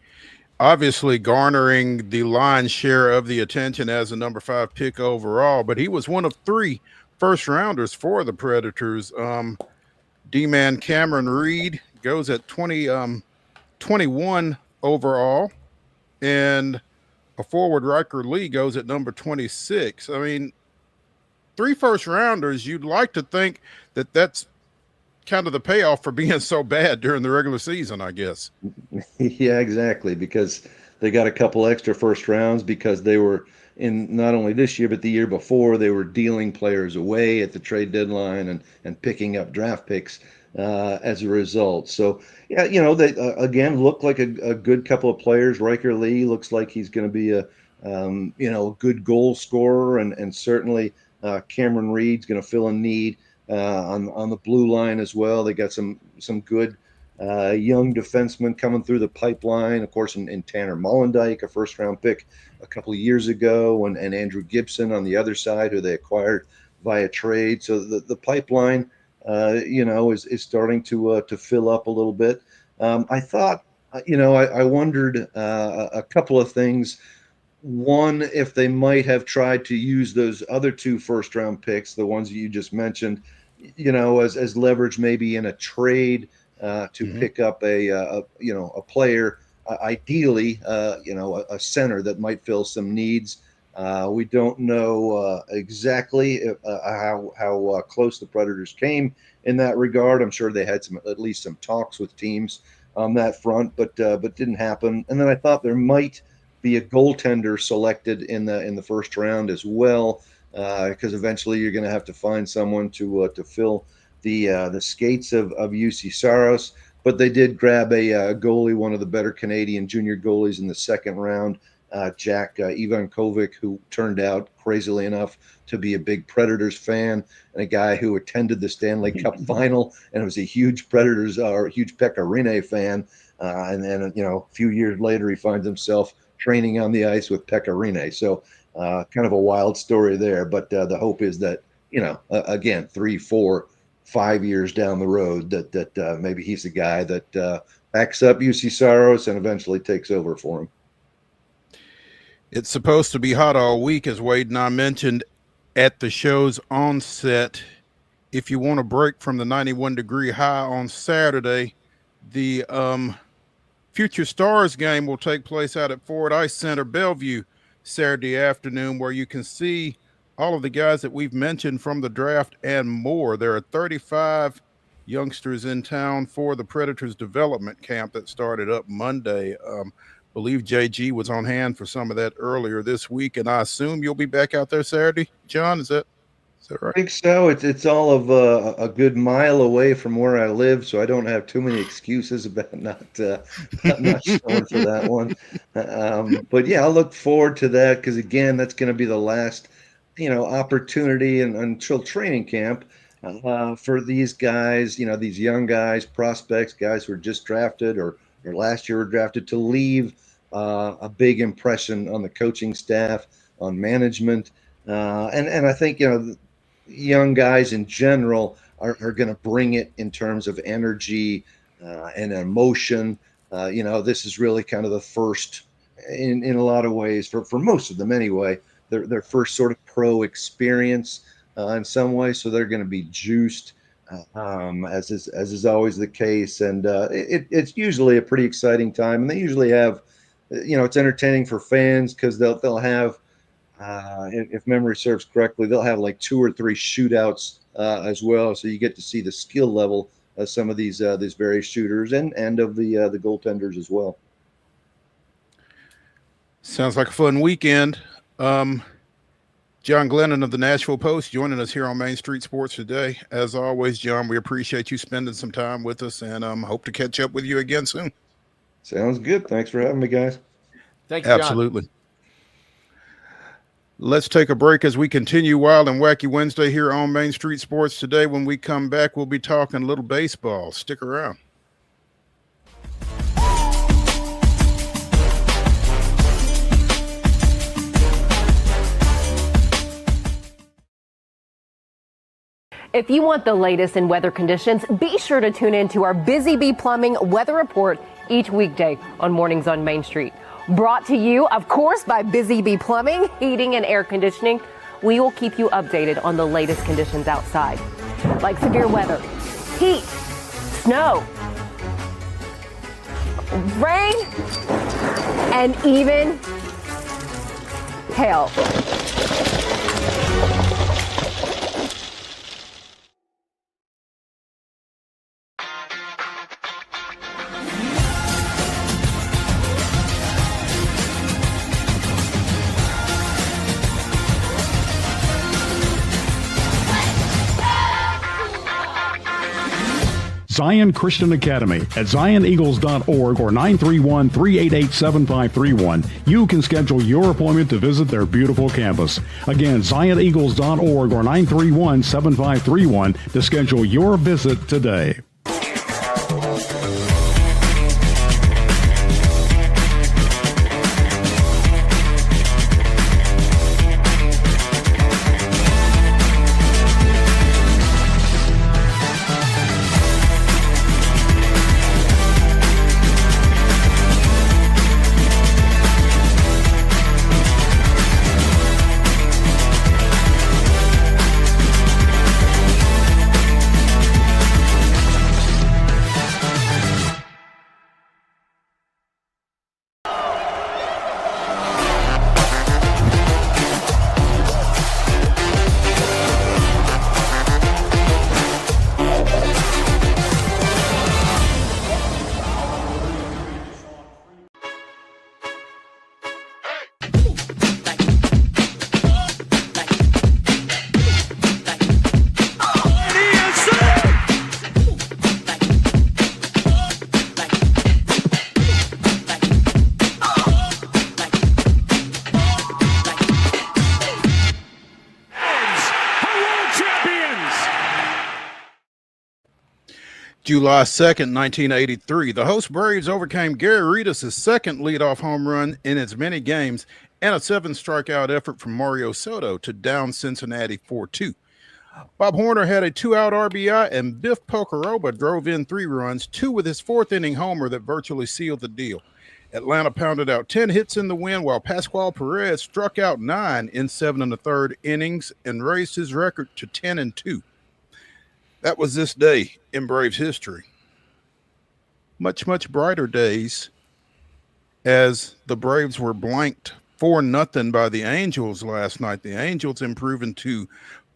[SPEAKER 1] obviously garnering the lion's share of the attention as a number 5 pick overall, but he was one of 3 first rounders for the Predators. D-man Cameron Reed goes at 21 overall. and a forward Riker Lee goes at number 26. I mean, 3 first-rounders, you'd like to think that that's kind of the payoff for being so bad during the regular season, I guess.
[SPEAKER 9] Yeah, exactly, because they got a couple extra first rounds because they were in not only this year but the year before they were dealing players away at the trade deadline and picking up draft picks as a result. So yeah, they again look like a good couple of players. Riker Lee looks like he's going to be a good goal scorer, and certainly Cameron Reed's going to fill a need on the blue line as well. They got some good young defensemen coming through the pipeline, of course, in Tanner Mollendijk, a first-round pick a couple of years ago, and Andrew Gibson on the other side, who they acquired via trade. So the pipeline, is starting to fill up a little bit. I thought, I wondered a couple of things. One, if they might have tried to use those other 2 first-round picks, the ones that you just mentioned, as leverage maybe in a trade to pick up a player, ideally, a center that might fill some needs. We don't know exactly how close the Predators came in that regard. I'm sure they had at least some talks with teams on that front, but didn't happen. And then I thought there might be a goaltender selected in the first round as well, because eventually you're going to have to find someone to fill the skates of UC Saros. But they did grab a goalie, one of the better Canadian junior goalies in the second round, Jack Ivankovic, who turned out, crazily enough, to be a big Predators fan and a guy who attended the Stanley Cup final and was a huge Predators or huge Pekka Rinne fan. And then, a few years later, he finds himself training on the ice with Pekka Rinne. So kind of a wild story there. But the hope is that, again, 3, 4, 5 years down the road, that maybe he's the guy that backs up UC Saros and eventually takes over for him.
[SPEAKER 1] It's supposed to be hot all week, as Wade and I mentioned at the show's onset. If you want to break from the 91-degree high on Saturday, the Future Stars game will take place out at Ford Ice Center, Bellevue, Saturday afternoon, where you can see all of the guys that we've mentioned from the draft and more. There are 35 youngsters in town for the Predators development camp that started up Monday. Believe JG was on hand for some of that earlier this week, and I assume you'll be back out there Saturday, John. Is that right?
[SPEAKER 9] I think so. It's all of a good mile away from where I live, so I don't have too many excuses about not showing for that one. But yeah, I look forward to that because again, that's going to be the last opportunity until training camp for these guys. These young guys, prospects, guys who are just drafted or last year were drafted, to leave a big impression on the coaching staff, on management, and I think young guys in general are going to bring it in terms of energy and emotion. This is really kind of the first, in a lot of ways, for most of them anyway, their first sort of pro experience in some way. So they're going to be juiced, as is always the case. And it's usually a pretty exciting time. And they usually have, it's entertaining for fans because they'll have, if memory serves correctly, they'll have like 2 or 3 shootouts as well. So you get to see the skill level of some of these various shooters and of the goaltenders as well.
[SPEAKER 1] Sounds like a fun weekend. John Glennon of the Nashville Post joining us here on Main Street Sports today. As always, John, we appreciate you spending some time with us, and hope to catch up with you again soon.
[SPEAKER 9] Sounds good. Thanks for having me, guys.
[SPEAKER 2] Thank you, John.
[SPEAKER 1] Absolutely. Let's take a break as we continue Wild and Wacky Wednesday here on Main Street Sports today. When we come back, we'll be talking a little baseball. Stick around.
[SPEAKER 10] If you want the latest in weather conditions, be sure to tune in to our Busy Bee Plumbing Weather Report each weekday on Mornings on Main Street. Brought to you, of course, by Busy Bee Plumbing, Heating and Air Conditioning. We will keep you updated on the latest conditions outside, like severe weather, heat, snow, rain, and even hail.
[SPEAKER 8] Zion Christian Academy at zioneagles.org or 931-388-7531. You can schedule your appointment to visit their beautiful campus. Again, zioneagles.org or 931-7531 to schedule your visit today.
[SPEAKER 1] July 2nd, 1983, the host Braves overcame Gary Reedus' second leadoff home run in as many games and a 7-strikeout effort from Mario Soto to down Cincinnati 4-2. Bob Horner had a 2-out RBI, and Biff Pocoroba drove in 3 runs, 2 with his 4th-inning homer that virtually sealed the deal. Atlanta pounded out 10 hits in the win, while Pascual Perez struck out 9 in 7 1/3 innings and raised his record to 10-2. That was this day in Braves history. Much, much brighter days as the Braves were blanked 4-0 by the Angels last night. The Angels improving to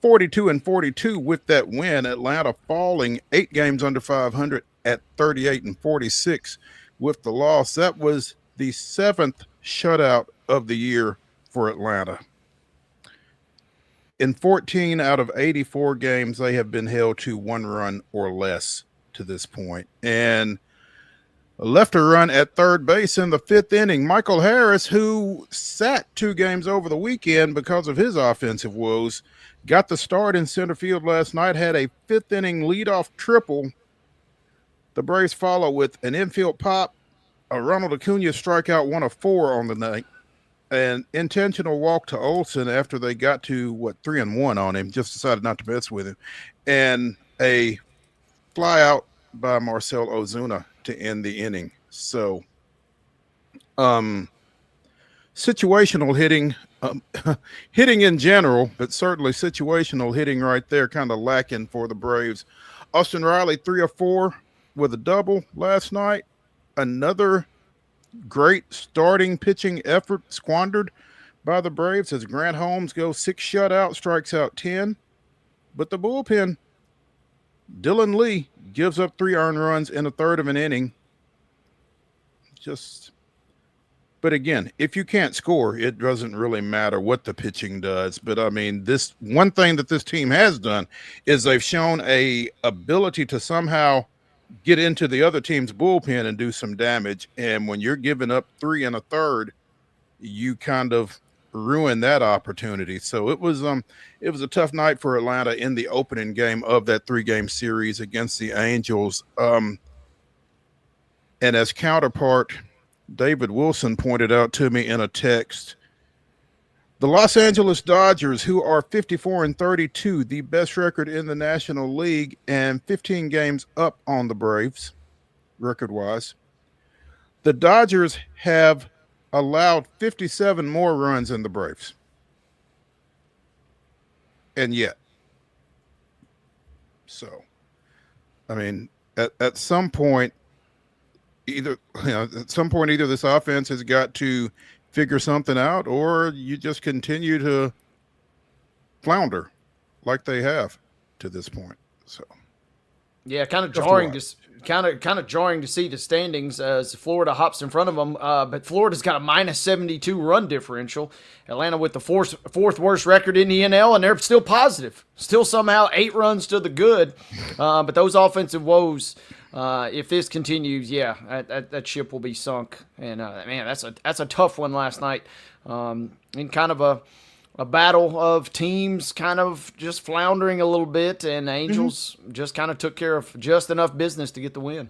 [SPEAKER 1] 42-42 with that win. Atlanta falling 8 games under 500 at 38-46 with the loss. That was the 7th shutout of the year for Atlanta. In 14 out of 84 games, they have been held to 1 run or less to this point. And left a run at third base in the 5th inning. Michael Harris, who sat 2 games over the weekend because of his offensive woes, got the start in center field last night, had a 5th inning leadoff triple. The Braves follow with an infield pop, a Ronald Acuna strikeout, 1 of 4 on the night, an intentional walk to Olsen after they got to 3-1 on him, just decided not to mess with him, and a fly out by Marcell Ozuna to end the inning. So situational hitting, hitting in general, but certainly situational hitting right there kind of lacking for the Braves. Austin Riley 3 of 4 with a double last night. Another great starting pitching effort squandered by the Braves as Grant Holmes goes 6 shutout, strikes out 10. But the bullpen, Dylan Lee gives up 3 earned runs in a third of an inning. But again, if you can't score, it doesn't really matter what the pitching does. But I mean, this one thing that this team has done is they've shown a ability to somehow get into the other team's bullpen and do some damage. And when you're giving up 3 1/3, you kind of ruin that opportunity. So it was a tough night for Atlanta in the opening game of that 3-game series against the Angels. And as counterpart, David Wilson pointed out to me in a text, the Los Angeles Dodgers, who are 54-32, the best record in the National League and 15 games up on the Braves, record-wise. The Dodgers have allowed 57 more runs than the Braves. And yet. So, I mean, at some point, either at some point either this offense has got to figure something out, or you just continue to flounder like they have to this point. So
[SPEAKER 2] yeah, kind of jarring to see the standings as Florida hops in front of them. But Florida's got a -72 run differential. Atlanta with the fourth worst record in the NL, and they're still positive. Still somehow 8 runs to the good. But those offensive woes, if this continues, that ship will be sunk. And man, that's a tough one last night. In kind of a battle of teams kind of just floundering a little bit, and the Angels just kind of took care of just enough business to get the win.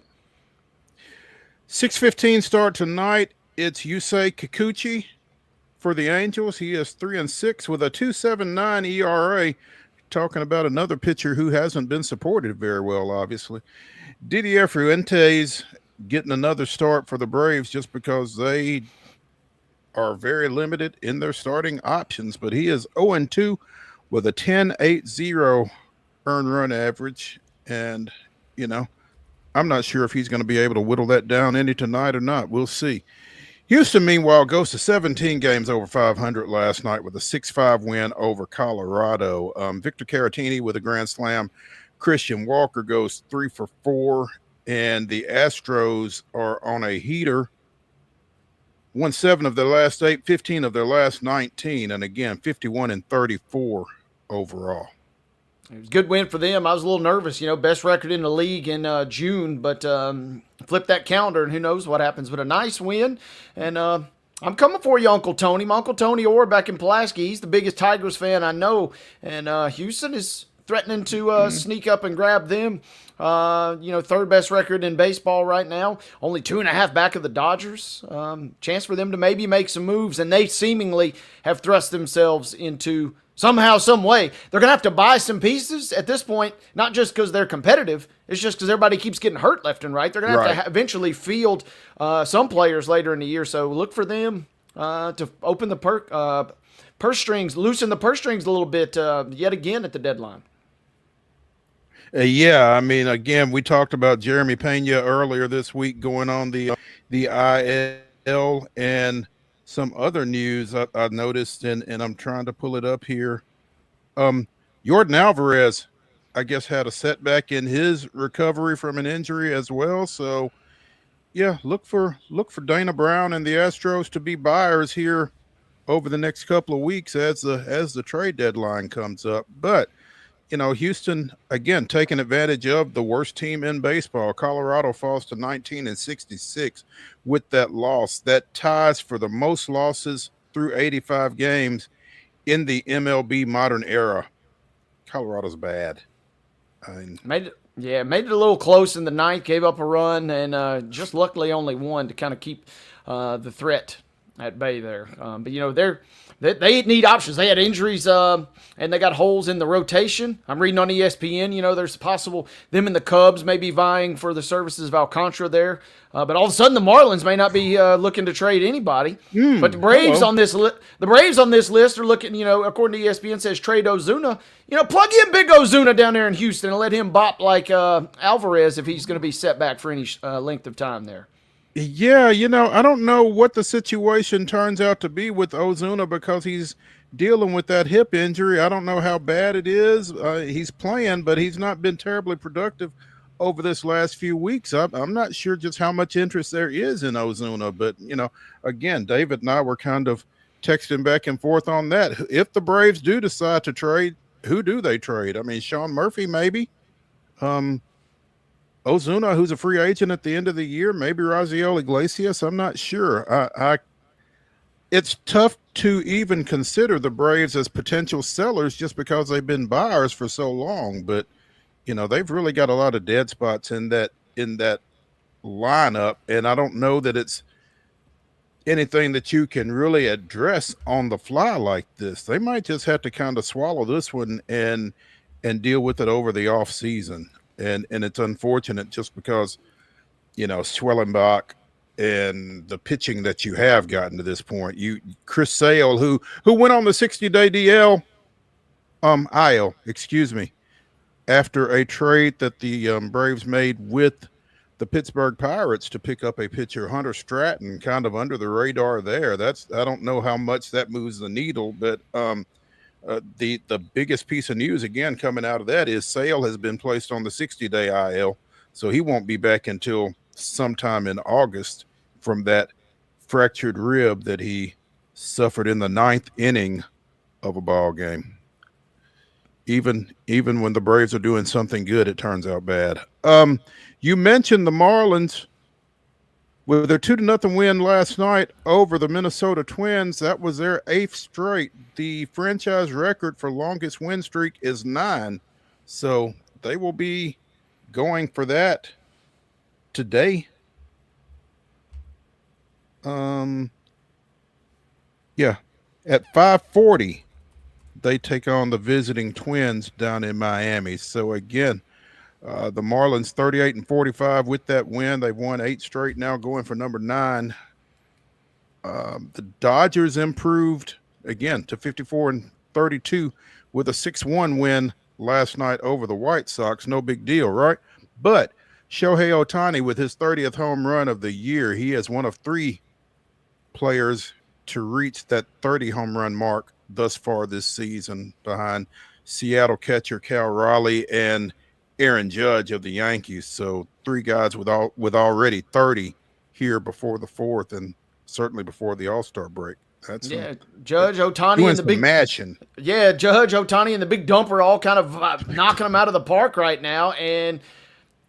[SPEAKER 1] 6:15 start tonight. It's Yusei Kikuchi for the Angels. He is 3-6 with a 2.79 ERA. Talking about another pitcher who hasn't been supported very well, obviously. Didier Fuentes getting another start for the Braves just because they are very limited in their starting options, but he is 0-2 with a 10.80 earned run average. And, I'm not sure if he's going to be able to whittle that down any tonight or not. We'll see. Houston, meanwhile, goes to 17 games over 500 last night with a 6-5 win over Colorado. Victor Caratini with a grand slam. Christian Walker goes 3 for 4, and the Astros are on a heater. Won 7 of their last 8, 15 of their last 19, and again, 51-34 overall.
[SPEAKER 2] It was a good win for them. I was a little nervous, best record in the league in June, but flip that calendar, and who knows what happens. But a nice win, and I'm coming for you, Uncle Tony. My Uncle Tony Orr back in Pulaski. He's the biggest Tigers fan I know, and Houston is threatening to sneak up and grab them. Third best record in baseball right now, only 2.5 back of the Dodgers. Chance for them to maybe make some moves, and they seemingly have thrust themselves into somehow, some way. They're going to have to buy some pieces at this point, not just because they're competitive. It's just because everybody keeps getting hurt left and right. They're going to have to eventually field some players later in the year, so look for them to open the purse strings, loosen the purse strings a little bit yet again at the deadline.
[SPEAKER 1] Again, we talked about Jeremy Pena earlier this week going on the IL, and some other news I noticed, and I'm trying to pull it up here. Jordan Alvarez, I guess, had a setback in his recovery from an injury as well. So, look for Dana Brown and the Astros to be buyers here over the next couple of weeks as the trade deadline comes up. But Houston, again, taking advantage of the worst team in baseball. Colorado falls to 19-66 with that loss. That ties for the most losses through 85 games in the MLB modern era. Colorado's bad.
[SPEAKER 2] Made it a little close in the ninth, gave up a run, and just luckily only one to kind of keep the threat at bay there. They need options. They had injuries, and they got holes in the rotation. I'm reading on ESPN, there's possible them and the Cubs may be vying for the services of Alcantara there. But all of a sudden, the Marlins may not be looking to trade anybody. But the Braves on this list are looking, according to ESPN, says trade Ozuna. Plug in big Ozuna down there in Houston and let him bop like Alvarez if he's going to be set back for any length of time there.
[SPEAKER 1] Yeah, I don't know what the situation turns out to be with Ozuna because he's dealing with that hip injury. I don't know how bad it is. He's playing, but he's not been terribly productive over this last few weeks. I'm not sure just how much interest there is in Ozuna, but, again, David and I were kind of texting back and forth on that. If the Braves do decide to trade, who do they trade? I mean, Sean Murphy, maybe. Ozuna, who's a free agent at the end of the year, maybe Raziel Iglesias. I'm not sure. It's tough to even consider the Braves as potential sellers just because they've been buyers for so long. But they've really got a lot of dead spots in that lineup, and I don't know that it's anything that you can really address on the fly like this. They might just have to kind of swallow this one and deal with it over the off season. And it's unfortunate just because, Schwellenbach and the pitching that you have gotten to this point. Chris Sale, who went on the 60-day IL, after a trade that the Braves made with the Pittsburgh Pirates to pick up a pitcher, Hunter Stratton, kind of under the radar there. I don't know how much that moves the needle, but the biggest piece of news again coming out of that is Sale has been placed on the 60-day IL, so he won't be back until sometime in August from that fractured rib that he suffered in the 9th inning of a ball game. Even when the Braves are doing something good, it turns out bad. You mentioned the Marlins with their 2-0 win last night over the Minnesota Twins. That was their 8th straight. The franchise record for longest win streak is 9. So they will be going for that today. At 5:40, they take on the visiting Twins down in Miami. So again, the Marlins 38-45 with that win. They've won 8 straight now, going for number 9. The Dodgers improved again to 54-32 with a 6-1 win last night over the White Sox. No big deal, right? But Shohei Ohtani with his 30th home run of the year, he is one of 3 players to reach that 30 home run mark thus far this season, behind Seattle catcher Cal Raleigh and Aaron Judge of the Yankees. So 3 guys with already 30 here before the 4th, and certainly before the All-Star break. That's
[SPEAKER 2] Judge, Ohtani, and the big
[SPEAKER 1] mashing.
[SPEAKER 2] Yeah, Judge, Ohtani, and the big dumper all kind of knocking them out of the park right now. And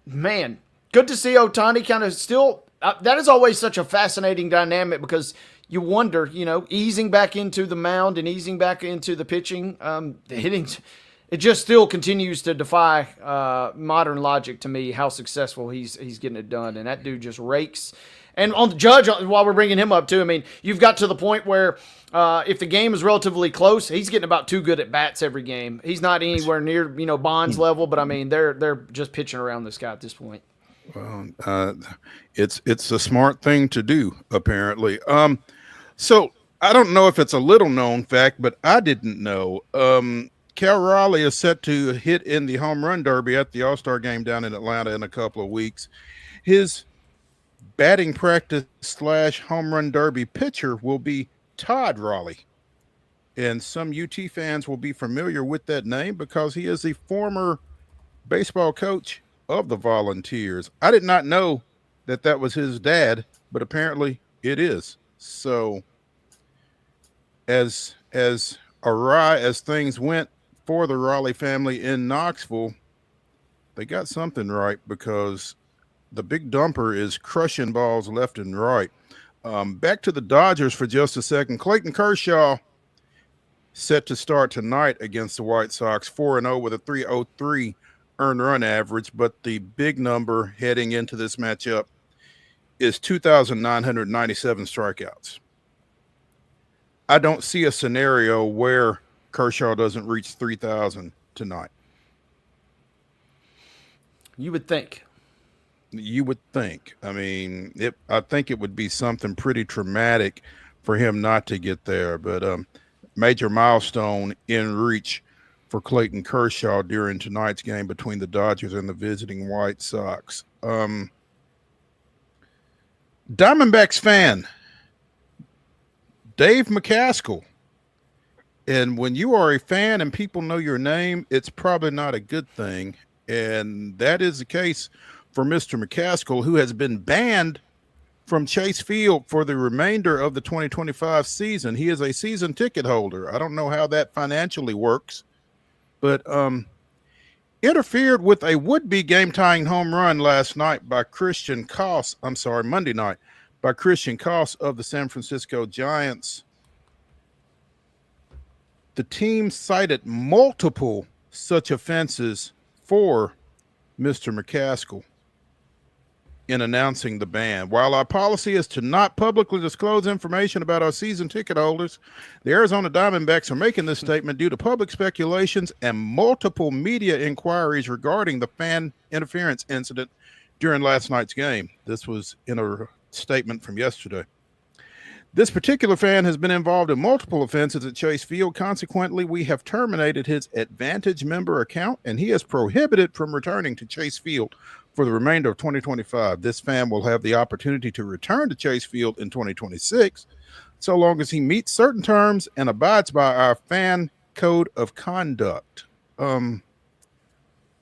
[SPEAKER 2] man, good to see Ohtani kind of still. That is always such a fascinating dynamic, because you wonder, easing back into the mound and easing back into the pitching, the hitting, it just still continues to defy modern logic to me how successful he's getting it done. And that dude just rakes. And on the Judge, while we're bringing him up too, I mean, you've got to the point where if the game is relatively close, he's getting about 2 good at bats every game. He's not anywhere near Bonds level, but I mean they're just pitching around this guy at this point.
[SPEAKER 1] Well, it's a smart thing to do, apparently. So I don't know if it's a little known fact, but I didn't know. Cal Raleigh is set to hit in the home run derby at the All-Star game down in Atlanta in a couple of weeks. His batting practice / home run derby pitcher will be Todd Raleigh. And some UT fans will be familiar with that name because he is the former baseball coach of the Volunteers. I did not know that was his dad, but apparently it is. So as awry as things went for the Raleigh family in Knoxville, they got something right, because the big dumper is crushing balls left and right. Back to the Dodgers for just a second. Clayton Kershaw set to start tonight against the White Sox, 4-0 with a 3.03 earned run average, but the big number heading into this matchup is 2,997 strikeouts. I don't see a scenario where Kershaw doesn't reach 3,000 tonight.
[SPEAKER 2] You would think. I mean, I think it would be something pretty traumatic for him not to get there, but major milestone in reach for Clayton Kershaw during tonight's game between the Dodgers and the visiting White Sox. Diamondbacks fan Dave McCaskill. And when you are a fan and people know your name, it's probably not a good thing. And that is the case for Mr. McCaskill, who has been banned from Chase Field for the remainder of the 2025 season. He is a season ticket holder. I don't know how that financially works, but interfered with a would-be game-tying home run last night by Monday night, by Christian Koss of the San Francisco Giants. The team cited multiple such offenses for Mr. McCaskill in announcing the ban. While our policy is to not publicly disclose information about our season ticket holders, the Arizona Diamondbacks are making this statement due to public speculations and multiple media inquiries regarding the fan interference incident during last night's game. This was in a statement from yesterday. This particular fan has been involved in multiple offenses at Chase Field. Consequently, we have terminated his Advantage member account, and he is prohibited from returning to Chase Field
[SPEAKER 1] for the remainder of 2025. This fan will have the opportunity to return to Chase Field in 2026, so long as he meets certain terms and abides by our fan code of conduct.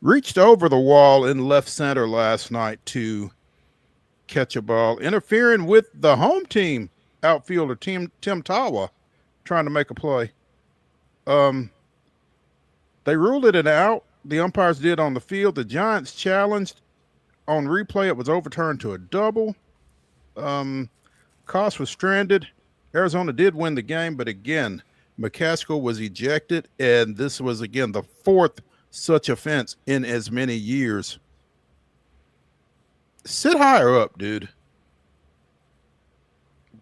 [SPEAKER 1] Reached over the wall in left center last night to catch a ball, interfering with the home team outfielder Tim Tawa trying to make a play. They ruled it an out. The umpires did on the field. The Giants challenged on replay. It was overturned to a double. Koss was stranded. Arizona did win the game, but again, McCaskill was ejected, and this was again the fourth such offense in as many years. Sit higher up, dude.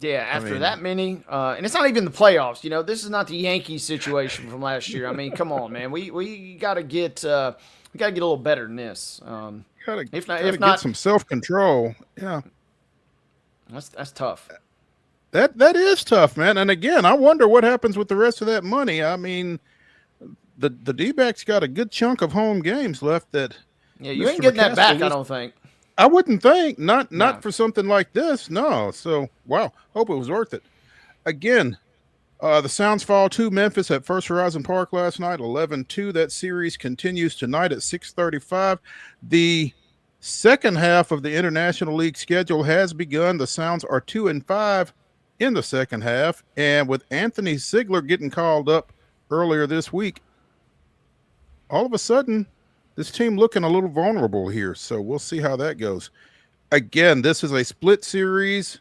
[SPEAKER 2] Yeah, after that many, and it's not even the playoffs. You know, this is not the Yankees situation from last year. I mean, come on, man. We got to get a little better than this. If not,
[SPEAKER 1] get some self-control. Yeah,
[SPEAKER 2] that's tough.
[SPEAKER 1] That is tough, man. And again, I wonder what happens with the rest of that money. I mean, the D-backs got a good chunk of home games left. That
[SPEAKER 2] you ain't getting that back. I don't think.
[SPEAKER 1] I wouldn't think. Not for something like this. No. So, wow. Hope it was worth it. Again, the Sounds fall to Memphis at First Horizon Park last night, 11-2. That series continues tonight at 6:35. The second half of the International League schedule has begun. The Sounds are 2-5 in the second half. And with Anthony Ziegler getting called up earlier this week, all of a sudden, this team looking a little vulnerable here, so we'll see how that goes. Again, this is a split series.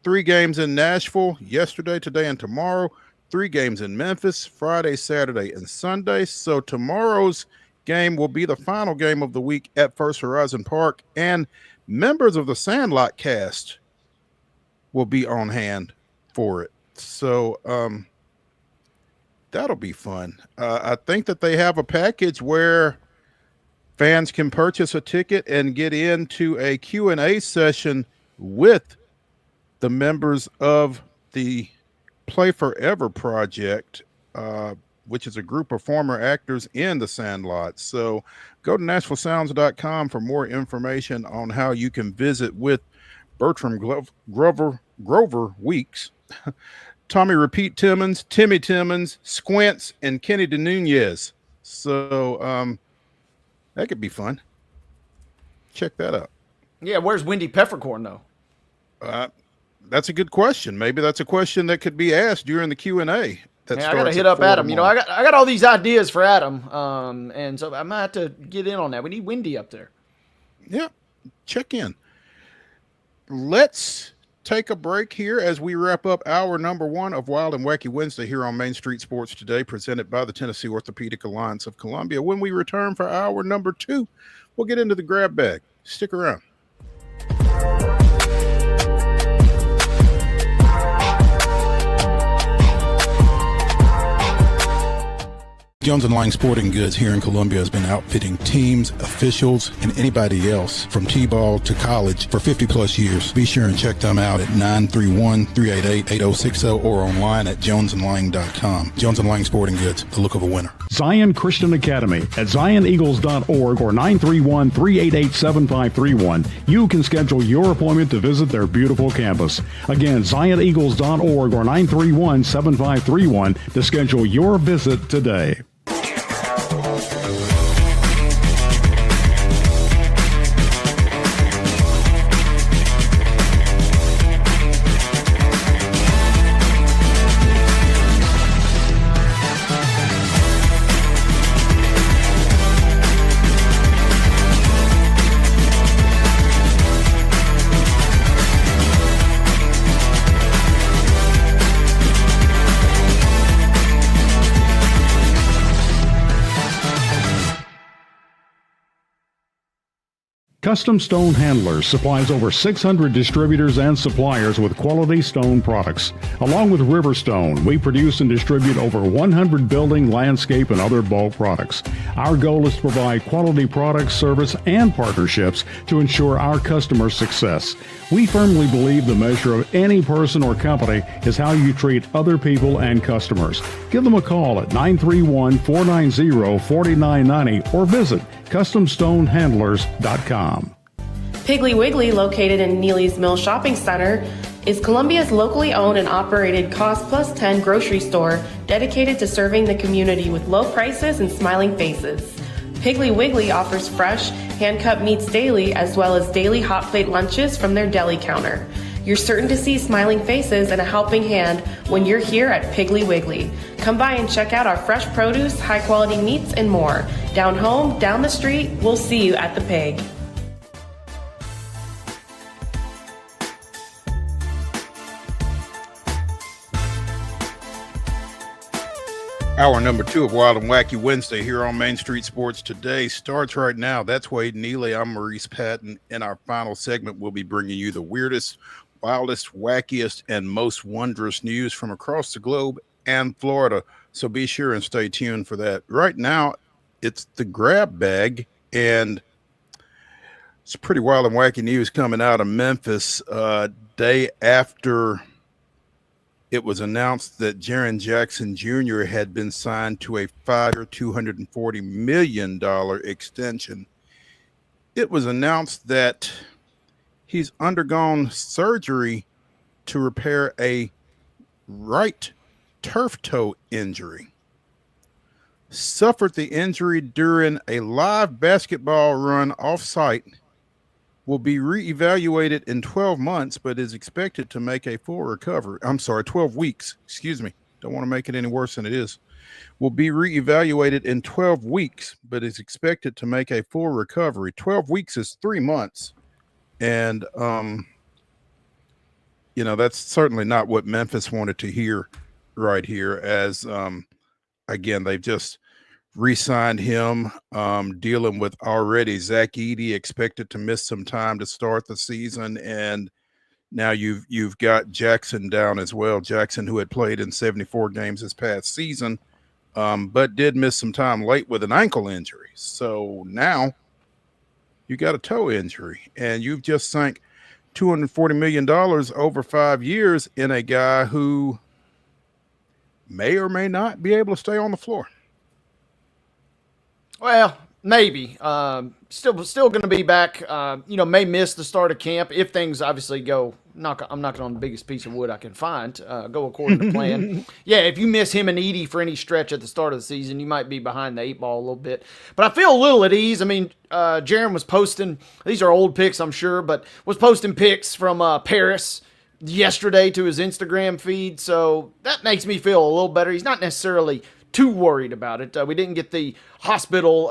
[SPEAKER 1] 3 games in Nashville yesterday, today, and tomorrow. 3 games in Memphis Friday, Saturday, and Sunday. So tomorrow's game will be the final game of the week at First Horizon Park, and members of the Sandlot cast will be on hand for it. So that'll be fun. I think that they have a package where fans can purchase a ticket and get into a Q&A session with the members of the Play Forever Project, which is a group of former actors in the Sandlot. So go to NashvilleSounds.com for more information on how you can visit with Bertram Grover Weeks, Tommy Repeat Timmons, Timmy Timmons, Squints, and Kenny DeNunez. So that could be fun. Check that out.
[SPEAKER 2] Yeah, where's Wendy Peppercorn, though?
[SPEAKER 1] That's a good question. Maybe that's a question that could be asked during the Q&A.
[SPEAKER 2] I got to hit up Adam. You know, I got all these ideas for Adam, and so I might have to get in on that. We need Wendy up there.
[SPEAKER 1] Yeah, check in. Let's take a break here as we wrap up hour number 1 of Wild and Wacky Wednesday here on Main Street Sports Today, presented by the Tennessee Orthopedic Alliance of Columbia. When we return for hour number 2, we'll get into the grab bag. Stick around. Jones & Lang Sporting Goods here in Columbia has been outfitting teams, officials, and anybody else from T-ball to college for 50 plus years. Be sure and check them out at 931-388-8060 or online at jonesandlang.com. Jones & Lang Sporting Goods, the look of a winner.
[SPEAKER 8] Zion Christian Academy at zioneagles.org or 931-388-7531. You can schedule your appointment to visit their beautiful campus. Again, zioneagles.org or 931-7531 to schedule your visit today. Custom Stone Handlers supplies over 600 distributors and suppliers with quality stone products. Along with Riverstone, we produce and distribute over 100 building, landscape, and other bulk products. Our goal is to provide quality products, service, and partnerships to ensure our customers' success. We firmly believe the measure of any person or company is how you treat other people and customers. Give them a call at 931-490-4990 or visit CustomStoneHandlers.com.
[SPEAKER 11] Piggly Wiggly, located in Neely's Mill Shopping Center, is Columbia's locally owned and operated Cost Plus 10 grocery store dedicated to serving the community with low prices and smiling faces. Piggly Wiggly offers fresh, hand-cut meats daily, as well as daily hot plate lunches from their deli counter. You're certain to see smiling faces and a helping hand when you're here at Piggly Wiggly. Come by and check out our fresh produce, high-quality meats, and more. Down home, down the street, we'll see you at the Pig.
[SPEAKER 1] Hour number 2 of Wild and Wacky Wednesday here on Main Street Sports Today starts right now. That's Wade Neely. I'm Maurice Patton. In our final segment, we'll be bringing you the weirdest, wildest, wackiest, and most wondrous news from across the globe and Florida. So be sure and stay tuned for that. Right now, it's the grab bag, and it's pretty wild and wacky news coming out of Memphis. Day after it was announced that Jaren Jackson Jr. had been signed to a 5-year, $240 million extension. It was announced that he's undergone surgery to repair a right turf toe injury. Suffered the injury during a live basketball run off-site. Will be reevaluated in 12 months, but is expected to make a full recovery. 12 weeks. Excuse me. Don't want to make it any worse than it is. Will be reevaluated in 12 weeks, but is expected to make a full recovery. 12 weeks is 3 months. And, that's certainly not what Memphis wanted to hear right here, as, again, they've just re-signed him, dealing with already Zach Edey expected to miss some time to start the season, and now you've got Jackson down as well. Jackson, who had played in 74 games this past season, but did miss some time late with an ankle injury. So now you got a toe injury, and you've just sank $240 million over 5 years in a guy who may or may not be able to stay on the floor.
[SPEAKER 2] Well, maybe. Still going to be back. May miss the start of camp if things obviously go. I'm knocking on the biggest piece of wood I can find. Go according to plan. Yeah, if you miss him and Edey for any stretch at the start of the season, you might be behind the 8 ball a little bit. But I feel a little at ease. I mean, Jaren was posting. These are old pics, I'm sure, but was posting pics from Paris yesterday to his Instagram feed. So that makes me feel a little better. He's not necessarily too worried about it. We didn't get the hospital,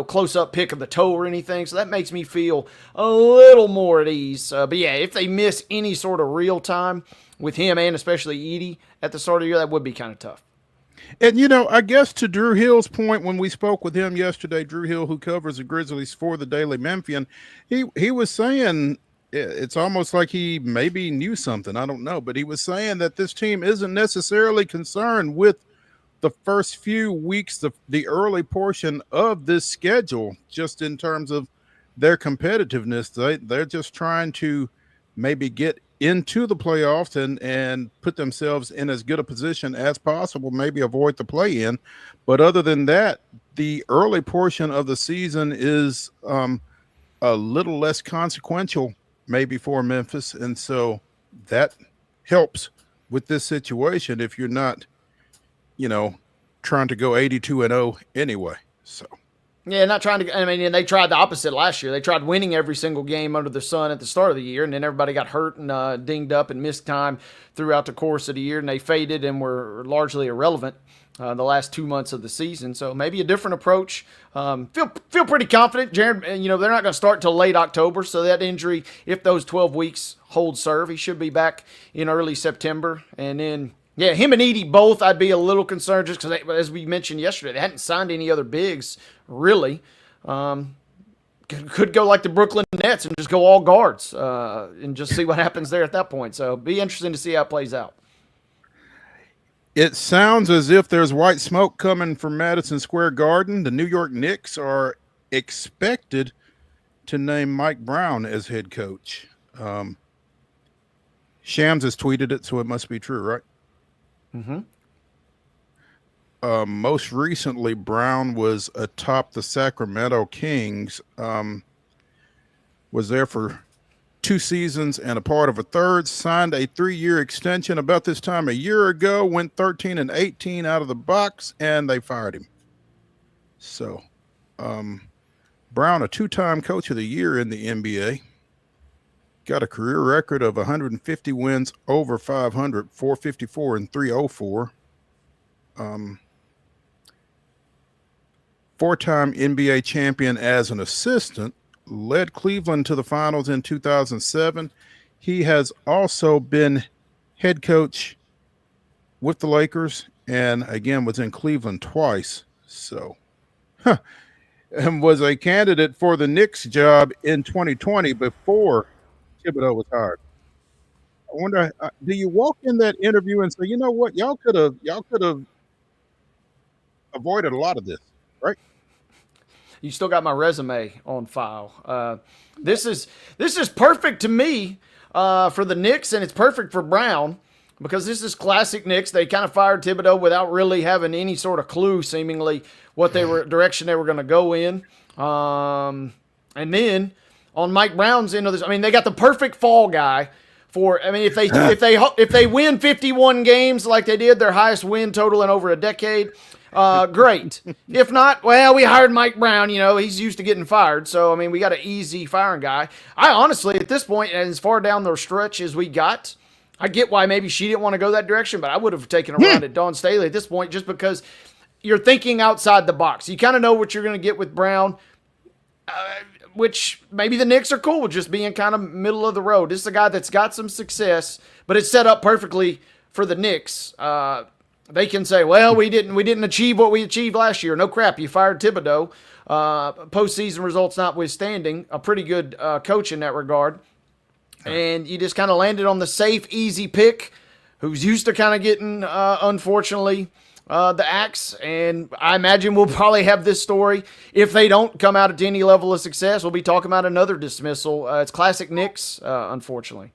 [SPEAKER 2] close-up pic of the toe or anything, so that makes me feel a little more at ease. But yeah, if they miss any sort of real time with him and especially Edey at the start of the year, that would be kind of tough.
[SPEAKER 1] And, I guess to Drew Hill's point when we spoke with him yesterday, Drew Hill, who covers the Grizzlies for the Daily Memphian, he was saying it's almost like he maybe knew something. I don't know, but he was saying that this team isn't necessarily concerned with the first few weeks, the early portion of this schedule, just in terms of their competitiveness. They're just trying to maybe get into the playoffs and put themselves in as good a position as possible, maybe avoid the play-in. But other than that, the early portion of the season is a little less consequential maybe for Memphis. And so that helps with this situation if you're not trying to go 82-0 anyway. So,
[SPEAKER 2] yeah, not trying to. I mean, and they tried the opposite last year. They tried winning every single game under the sun at the start of the year, and then everybody got hurt and dinged up and missed time throughout the course of the year, and they faded and were largely irrelevant the last 2 months of the season. So maybe a different approach. Feel pretty confident. Jaren, they're not going to start till late October, so that injury, if those 12 weeks hold serve, he should be back in early September, and then. Yeah, him and Edey both, I'd be a little concerned just because, as we mentioned yesterday, they hadn't signed any other bigs, really. Could go like the Brooklyn Nets and just go all guards and just see what happens there at that point. So be interesting to see how it plays out.
[SPEAKER 1] It sounds as if there's white smoke coming from Madison Square Garden. The New York Knicks are expected to name Mike Brown as head coach. Shams has tweeted it, so it must be true, right?
[SPEAKER 2] Mm-hmm.
[SPEAKER 1] Most recently, Brown was atop the Sacramento Kings. was there for 2 seasons and a part of a third, signed a 3-year extension about this time a year ago, went 13-18 out of the box, and they fired him. So, Brown, a 2-time coach of the year in the NBA, got a career record of 150 wins over 500, 454 and 304. 4-time NBA champion as an assistant, led Cleveland to the finals in 2007. He has also been head coach with the Lakers and again was in Cleveland twice. So, and was a candidate for the Knicks job in 2020 before Thibodeau was hired. I wonder, do you walk in that interview and say, you know what, y'all could have avoided a lot of this, right?
[SPEAKER 2] You still got my resume on file. This is perfect to me for the Knicks, and it's perfect for Brown because this is classic Knicks. They kind of fired Thibodeau without really having any sort of clue, seemingly, what direction they were going to go in. And then on Mike Brown's end of this, I mean, they got the perfect fall guy for. I mean, if they win 51 games like they did, their highest win total in over a decade. Great. If not, well, we hired Mike Brown. You know, he's used to getting fired. So, I mean, we got an easy firing guy. I honestly, at this point, as far down the stretch as we got, I get why maybe she didn't want to go that direction, but I would have taken a run at Dawn Staley at this point just because you're thinking outside the box. You kind of know what you're going to get with Brown, which maybe the Knicks are cool with just being kind of middle of the road. This is a guy that's got some success, but it's set up perfectly for the Knicks. They can say, well, we didn't achieve what we achieved last year. No crap, you fired Thibodeau. Postseason results notwithstanding, a pretty good coach in that regard. And you just kind of landed on the safe, easy pick, who's used to kind of getting, unfortunately, the axe. And I imagine we'll probably have this story. If they don't come out at any level of success, we'll be talking about another dismissal. It's classic Knicks, unfortunately.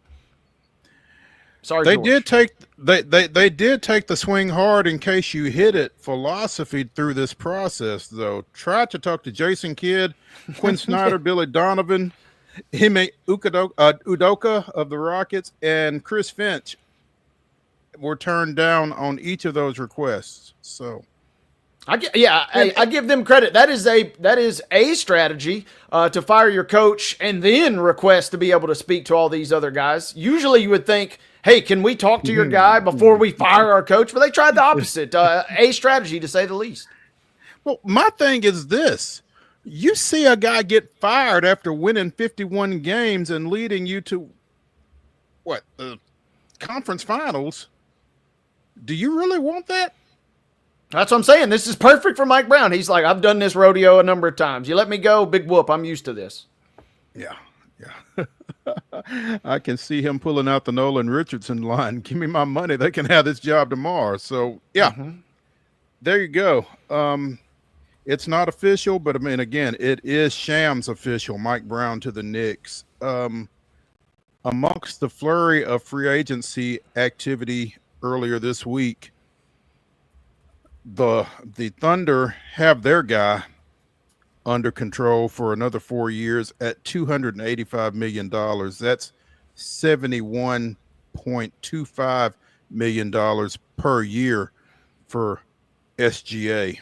[SPEAKER 2] Sorry,
[SPEAKER 1] they
[SPEAKER 2] George.
[SPEAKER 1] they did take the swing hard in case you hit it philosophy through this process, though. Tried to talk to Jason Kidd, Quinn Snyder, Billy Donovan, Ime Udoka of the Rockets, and Chris Finch were turned down on each of those requests. So,
[SPEAKER 2] I give them credit. That is a strategy to fire your coach and then request to be able to speak to all these other guys. Usually, you would think, hey, can we talk to your guy before we fire our coach? But they tried the opposite. A strategy, to say the least.
[SPEAKER 1] Well, my thing is this. You see a guy get fired after winning 51 games and leading you to, what, the conference finals. Do you really want that?
[SPEAKER 2] That's what I'm saying. This is perfect for Mike Brown. He's like, I've done this rodeo a number of times. You let me go, big whoop. I'm used to this.
[SPEAKER 1] Yeah. I can see him pulling out the Nolan Richardson line. Give me my money. They can have this job tomorrow. So, yeah, There you go. It's not official, but I mean, again, it is Shams official. Mike Brown to the Knicks. Amongst the flurry of free agency activity earlier this week, the Thunder have their guy under control for another 4 years at $285 million. That's $71.25 million per year for SGA.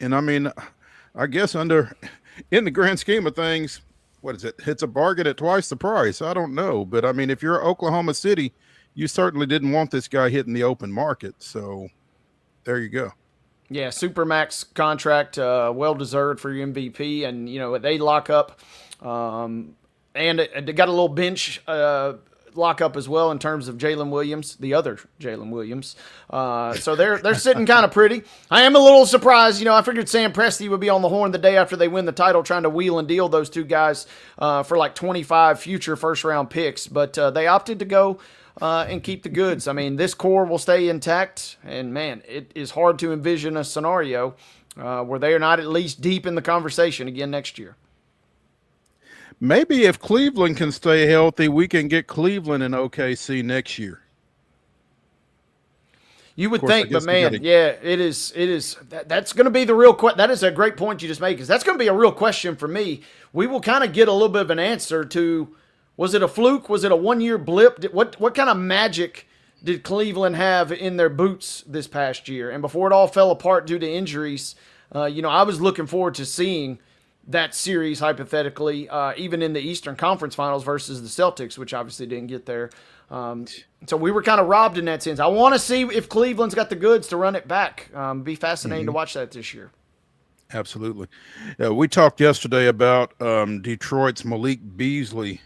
[SPEAKER 1] And I mean, I guess in the grand scheme of things, what is it? It's a bargain at twice the price. I don't know. But I mean, if you're Oklahoma City, you certainly didn't want this guy hitting the open market. So there you go.
[SPEAKER 2] Yeah, Supermax contract, well-deserved for your MVP. And, you know, they lock up. And they got a little bench lock up as well in terms of Jalen Williams, the other Jalen Williams. So they're sitting kind of pretty. I am a little surprised. You know, I figured Sam Presti would be on the horn the day after they win the title trying to wheel and deal those two guys for like 25 future first-round picks. But they opted to go and keep the goods. I mean, this core will stay intact. And, man, it is hard to envision a scenario where they are not at least deep in the conversation again next year.
[SPEAKER 1] Maybe if Cleveland can stay healthy, we can get Cleveland and OKC next year.
[SPEAKER 2] You would
[SPEAKER 1] Of course, I
[SPEAKER 2] think, but
[SPEAKER 1] guess they
[SPEAKER 2] man,
[SPEAKER 1] gotta-
[SPEAKER 2] yeah, it is. It is. That's going to be the real question. That is a great point you just made, because that's going to be a real question for me. We will kind of get a little bit of an answer to: was it a fluke? Was it a 1-year blip? What kind of magic did Cleveland have in their boots this past year? And before it all fell apart due to injuries, I was looking forward to seeing that series hypothetically, even in the Eastern Conference Finals versus the Celtics, which obviously didn't get there. So we were kind of robbed in that sense. I want to see if Cleveland's got the goods to run it back. Be fascinating to watch that this year.
[SPEAKER 1] Absolutely. We talked yesterday about Detroit's Malik Beasley,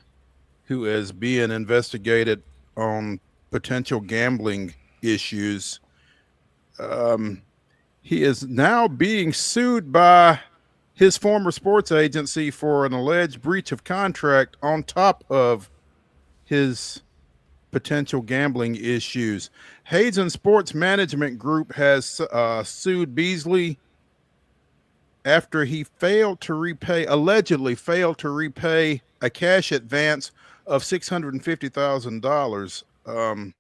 [SPEAKER 1] who is being investigated on potential gambling issues. He is now being sued by his former sports agency for an alleged breach of contract on top of his potential gambling issues. Hazen Sports Management Group has sued Beasley after he allegedly failed to repay a cash advance of $650,000.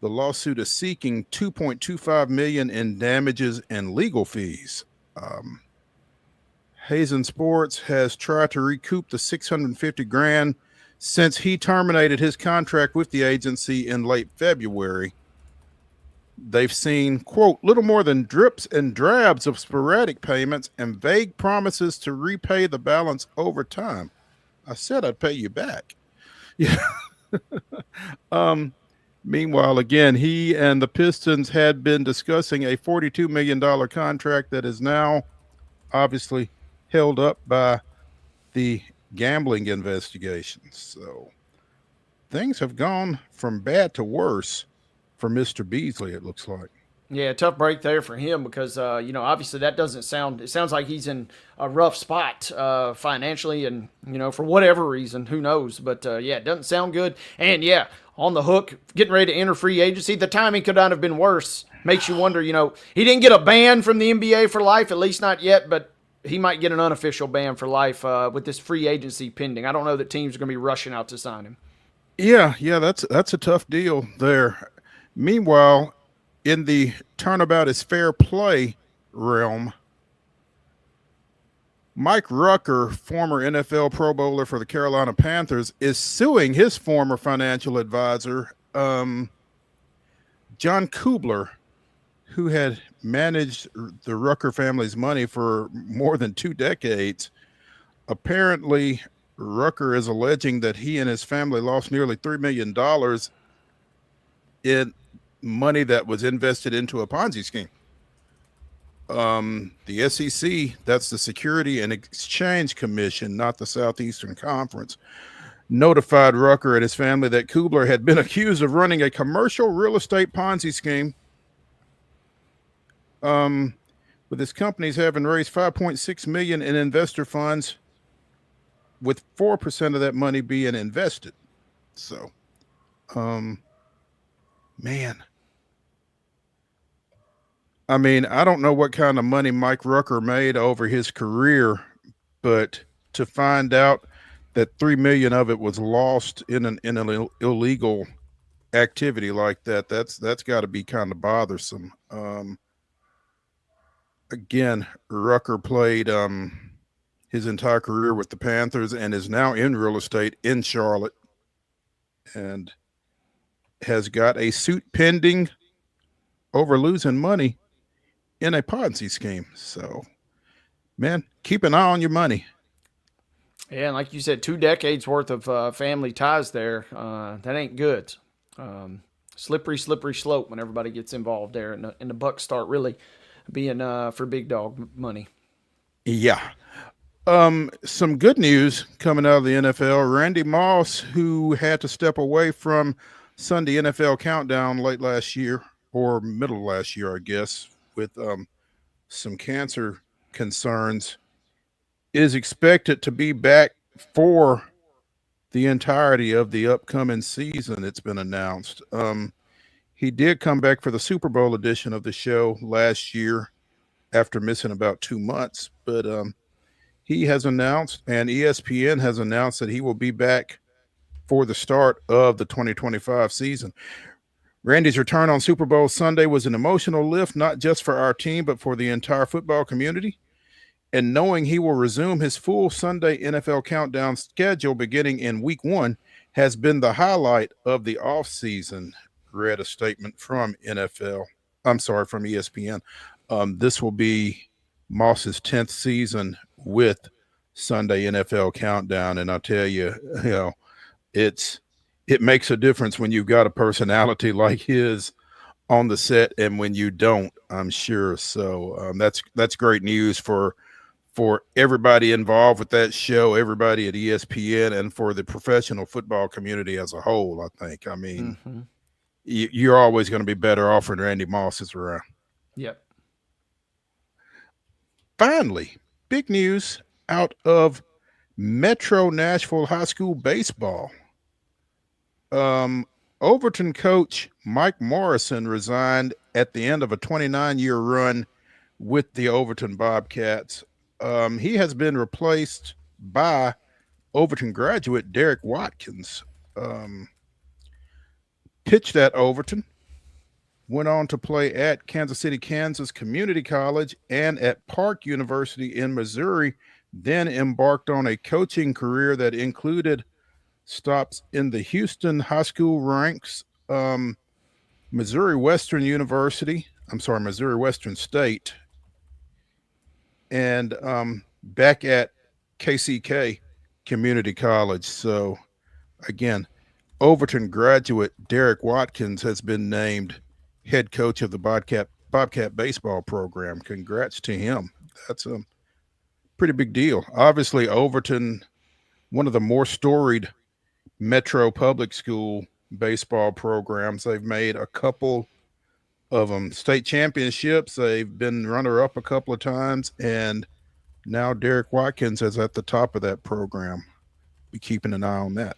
[SPEAKER 1] The lawsuit is seeking $2.25 million in damages and legal fees. Hazen Sports has tried to recoup the $650,000 since he terminated his contract with the agency in late February. They've seen, quote, little more than drips and drabs of sporadic payments and vague promises to repay the balance over time. I said I'd pay you back. Yeah. Meanwhile, again, he and the Pistons had been discussing a $42 million contract that is now obviously held up by the gambling investigations. So things have gone from bad to worse for Mr. Beasley, it looks like.
[SPEAKER 2] Yeah, tough break there for him because, obviously that doesn't sound – it sounds like he's in a rough spot financially and, for whatever reason, who knows. But, it doesn't sound good. And, on the hook, getting ready to enter free agency. The timing could not have been worse. Makes you wonder, he didn't get a ban from the NBA for life, at least not yet, but he might get an unofficial ban for life with this free agency pending. I don't know that teams are going to be rushing out to sign him.
[SPEAKER 1] Yeah, that's a tough deal there. Meanwhile, in the turnabout is fair play realm, Mike Rucker, former NFL Pro Bowler for the Carolina Panthers, is suing his former financial advisor, John Kubler, who had managed the Rucker family's money for more than 2 decades. Apparently, Rucker is alleging that he and his family lost nearly $3 million in money that was invested into a Ponzi scheme. The SEC, that's the Security and Exchange Commission, not the Southeastern Conference, notified Rucker and his family that Kubler had been accused of running a commercial real estate Ponzi scheme, with his companies having raised $5.6 million in investor funds, with 4% of that money being invested. So, man. I mean, I don't know what kind of money Mike Rucker made over his career, but to find out that $3 million of it was lost in an illegal activity like that's got to be kind of bothersome. Again, Rucker played his entire career with the Panthers and is now in real estate in Charlotte and has got a suit pending over losing money in a Ponzi scheme. So, man, keep an eye on your money.
[SPEAKER 2] Yeah, and like you said, 2 decades worth of family ties there. That ain't good. Slippery slope when everybody gets involved there, and the bucks start really being for big dog money.
[SPEAKER 1] Yeah. Some good news coming out of the NFL. Randy Moss, who had to step away from Sunday NFL Countdown late last year, or middle last year, I guess, with some cancer concerns, is expected to be back for the entirety of the upcoming season. It's been announced. He did come back for the Super Bowl edition of the show last year after missing about 2 months, but he has announced, and ESPN has announced, that he will be back for the start of the 2025 season. Randy's return on Super Bowl Sunday was an emotional lift, not just for our team, but for the entire football community. And knowing he will resume his full Sunday NFL countdown schedule beginning in week 1 has been the highlight of the offseason, read a statement from from ESPN. This will be Moss's 10th season with Sunday NFL countdown. And I'll tell you, it makes a difference when you've got a personality like his on the set and when you don't, I'm sure. So that's great news for everybody involved with that show, everybody at ESPN, and for the professional football community as a whole, I think. I mean, you're always going to be better off when Randy Moss is around.
[SPEAKER 2] Yep.
[SPEAKER 1] Finally, big news out of Metro Nashville High School baseball. Overton coach Mike Morrison resigned at the end of a 29-year run with the Overton Bobcats. He has been replaced by Overton graduate Derek Watkins. Pitched at Overton, went on to play at Kansas City, Kansas Community College and at Park University in Missouri, then embarked on a coaching career that included stops in the Houston high school ranks, Missouri Western State, and back at KCK Community College. So again, Overton graduate Derek Watkins has been named head coach of the Bobcat baseball program. Congrats to him. That's a pretty big deal. Obviously, Overton, one of the more storied Metro public school baseball programs. They've made a couple of them state championships. They've been runner-up a couple of times, and now Derek Watkins is at the top of that program. Be keeping an eye on that.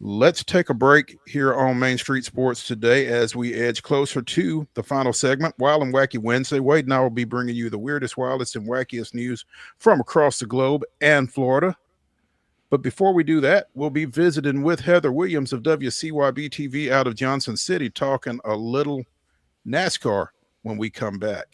[SPEAKER 1] Let's take a break here on Main Street Sports today as we edge closer to the final segment, Wild and Wacky Wednesday. Wade and I will be bringing you the weirdest, wildest, and wackiest news from across the globe and Florida. But before we do that, we'll be visiting with Heather Williams of WCYB-TV out of Johnson City, talking a little NASCAR when we come back.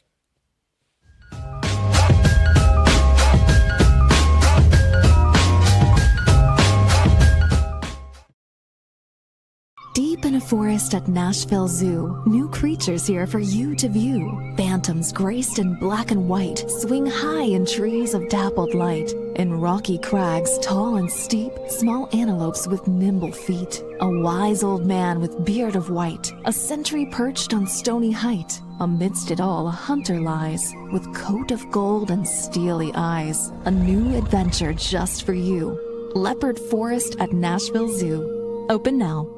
[SPEAKER 4] Deep in a forest at Nashville Zoo, new creatures here for you to view. Phantoms graced in black and white swing high in trees of dappled light. In rocky crags, tall and steep, small antelopes with nimble feet. A wise old man with beard of white, a sentry perched on stony height. Amidst it all, a hunter lies, with coat of gold and steely eyes. A new adventure just for you. Leopard Forest at Nashville Zoo. Open now.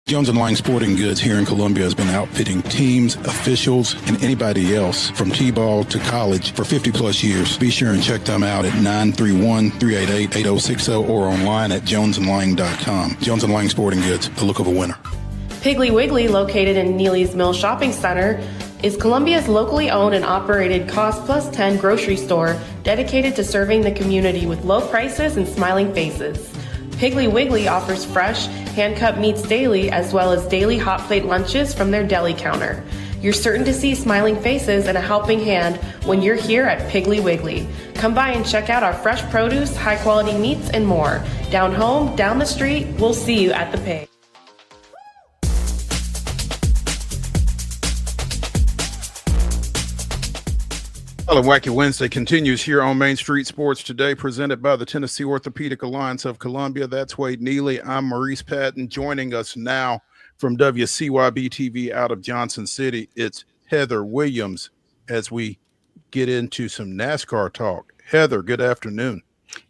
[SPEAKER 1] Jones & Lang Sporting Goods here in Columbia has been outfitting teams, officials, and anybody else from T-ball to college for 50-plus years. Be sure and check them out at 931-388-8060 or online at jonesandlang.com. Jones & Lang Sporting Goods, the look of a winner.
[SPEAKER 11] Piggly Wiggly, located in Neely's Mill Shopping Center, is Columbia's locally owned and operated Cost Plus 10 grocery store dedicated to serving the community with low prices and smiling faces. Piggly Wiggly offers fresh, hand-cut meats daily, as well as daily hot plate lunches from their deli counter. You're certain to see smiling faces and a helping hand when you're here at Piggly Wiggly. Come by and check out our fresh produce, high-quality meats, and more. Down home, down the street, we'll see you at the pig.
[SPEAKER 1] Well, and Wacky Wednesday continues here on Main Street Sports today, presented by the Tennessee Orthopedic Alliance of Columbia. That's Wade Neely. I'm Maurice Patton. Joining us now from WCYB-TV out of Johnson City, it's Heather Williams as we get into some NASCAR talk. Heather, good afternoon.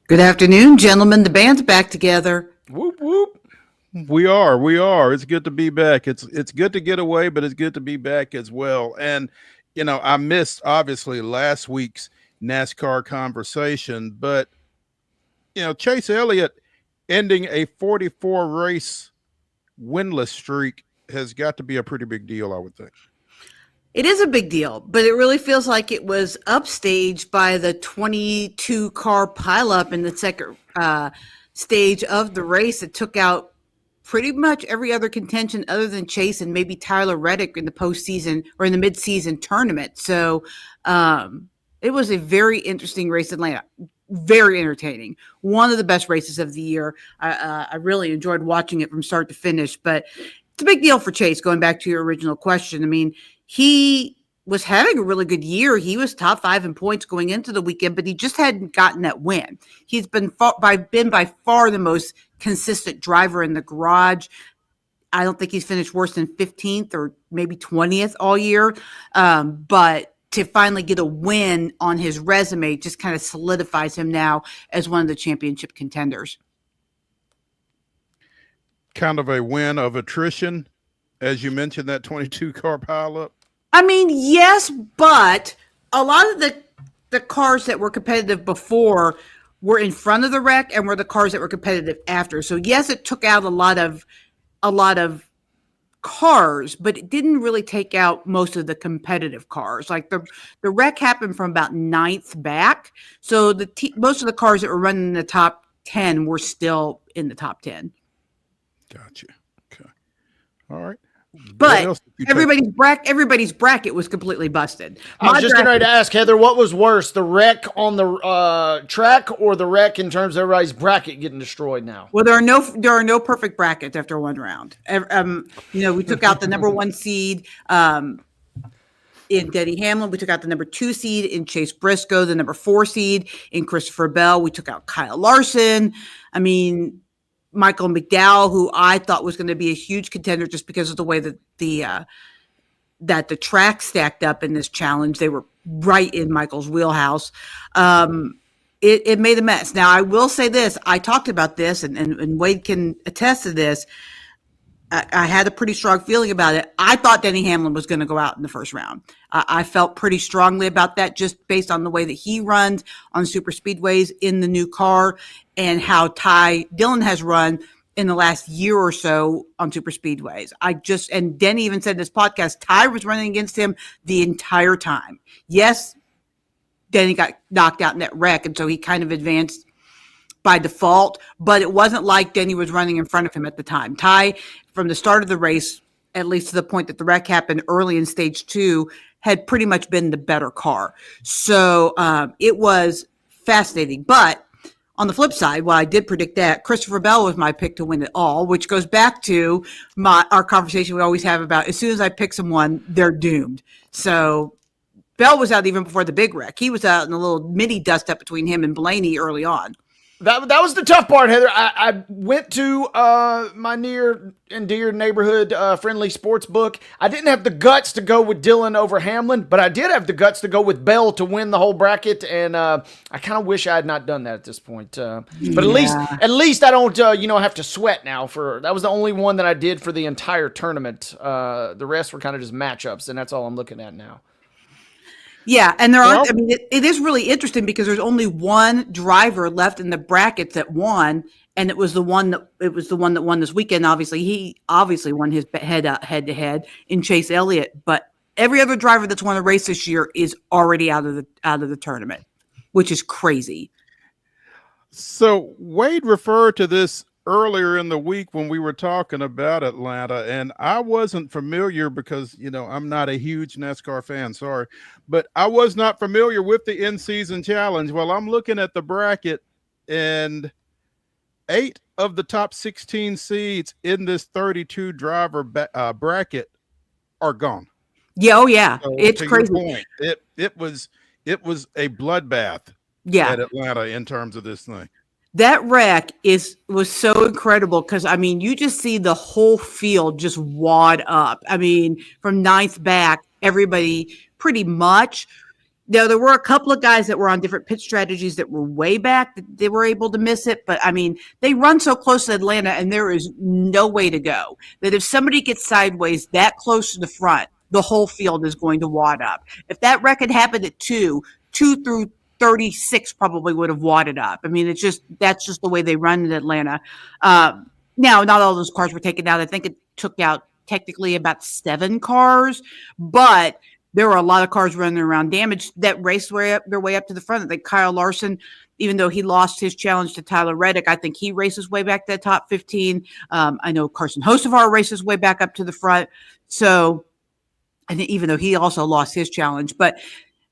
[SPEAKER 12] Good afternoon, gentlemen. The band's back together.
[SPEAKER 2] Whoop whoop.
[SPEAKER 1] We are. It's good to be back. It's good to get away, but it's good to be back as well. And I missed obviously last week's NASCAR conversation, but Chase Elliott ending a 44 race winless streak has got to be a pretty big deal, I would think.
[SPEAKER 12] It is a big deal, but it really feels like it was upstaged by the 22 car pileup in the second stage of the race that took out pretty much every other contention other than Chase and maybe Tyler Reddick in the postseason or in the midseason tournament. So it was a very interesting race in Atlanta. Very entertaining. One of the best races of the year. I really enjoyed watching it from start to finish, but it's a big deal for Chase. Going back to your original question, I mean, he was having a really good year. He was top 5 in points going into the weekend, but he just hadn't gotten that win. He's been by far the most consistent driver in the garage. I don't think he's finished worse than 15th or maybe 20th all year. But to finally get a win on his resume just kind of solidifies him now as one of the championship contenders.
[SPEAKER 1] Kind of a win of attrition, as you mentioned, that 22 car pileup.
[SPEAKER 12] I mean, yes, but a lot of the cars that were competitive before were in front of the wreck and were the cars that were competitive after. So yes, it took out a lot of cars, but it didn't really take out most of the competitive cars. Like the wreck happened from about 9th back. So most of the cars that were running in the top 10 were still in the top 10.
[SPEAKER 1] Gotcha. Okay. All right.
[SPEAKER 12] But everybody's bracket was completely busted.
[SPEAKER 2] I was just getting ready to ask, Heather, what was worse, the wreck on the track or the wreck in terms of everybody's bracket getting destroyed now?
[SPEAKER 12] Well, there are no perfect brackets after one round. We took out the number 1 seed in Denny Hamlin. We took out the number 2 seed in Chase Briscoe, the number 4 seed in Christopher Bell. We took out Kyle Larson. I mean, Michael McDowell, who I thought was going to be a huge contender just because of the way that the track stacked up in this challenge. They were right in Michael's wheelhouse. It made a mess. Now, I will say this. I talked about this, and Wade can attest to this. I had a pretty strong feeling about it. I thought Denny Hamlin was going to go out in the first round. I felt pretty strongly about that just based on the way that he runs on super speedways in the new car and how Ty Dillon has run in the last year or so on super speedways. And Denny even said in this podcast, Ty was running against him the entire time. Yes, Denny got knocked out in that wreck, and so he kind of advanced by default, but it wasn't like Denny was running in front of him at the time. Ty, from the start of the race, at least to the point that the wreck happened early in stage 2, had pretty much been the better car. So it was fascinating. But on the flip side, while I did predict that, Christopher Bell was my pick to win it all, which goes back to our conversation we always have about as soon as I pick someone, they're doomed. So Bell was out even before the big wreck. He was out in a little mini dust up between him and Blaney early on.
[SPEAKER 2] That was the tough part, Heather. I went to my near and dear neighborhood friendly sports book. I didn't have the guts to go with Dillon over Hamlin, but I did have the guts to go with Bell to win the whole bracket, and I kind of wish I had not done that at this point. But at least I don't have to sweat now. That was the only one that I did for the entire tournament. The rest were kind of just matchups, and that's all I'm looking at now.
[SPEAKER 12] Yeah, and it is really interesting because there's only one driver left in the brackets that won, and it was the one that won this weekend. Obviously, he won his head to head in Chase Elliott, but every other driver that's won a race this year is already out of the tournament, which is crazy.
[SPEAKER 1] So Wade referred to this earlier in the week when we were talking about Atlanta, and I wasn't familiar because, I'm not a huge NASCAR fan, sorry, but I was not familiar with the in-season challenge. Well, I'm looking at the bracket, and 8 of the top 16 seeds in this 32 driver bracket are gone.
[SPEAKER 12] Yeah, oh yeah,
[SPEAKER 1] so
[SPEAKER 12] it's crazy.
[SPEAKER 1] Point, it was a bloodbath.
[SPEAKER 12] Yeah,
[SPEAKER 1] at Atlanta in terms of this thing.
[SPEAKER 12] That wreck was so incredible because, you just see the whole field just wad up. From 9th back, everybody pretty much Now, there were a couple of guys that were on different pitch strategies that were way back that they were able to miss it. But I mean, they run so close to Atlanta, and there is no way to go. That if somebody gets sideways that close to the front, the whole field is going to wad up. If that wreck had happened at 2 through 36 probably would have wadded up. I mean, that's just the way they run in Atlanta. Now, not all those cars were taken out. I think it took out technically about 7 cars, but there were a lot of cars running around damaged that raced their way up to the front. I think Kyle Larson, even though he lost his challenge to Tyler Reddick, I think he races way back to the top 15. I know Carson Hocevar races way back up to the front. So I think even though he also lost his challenge, but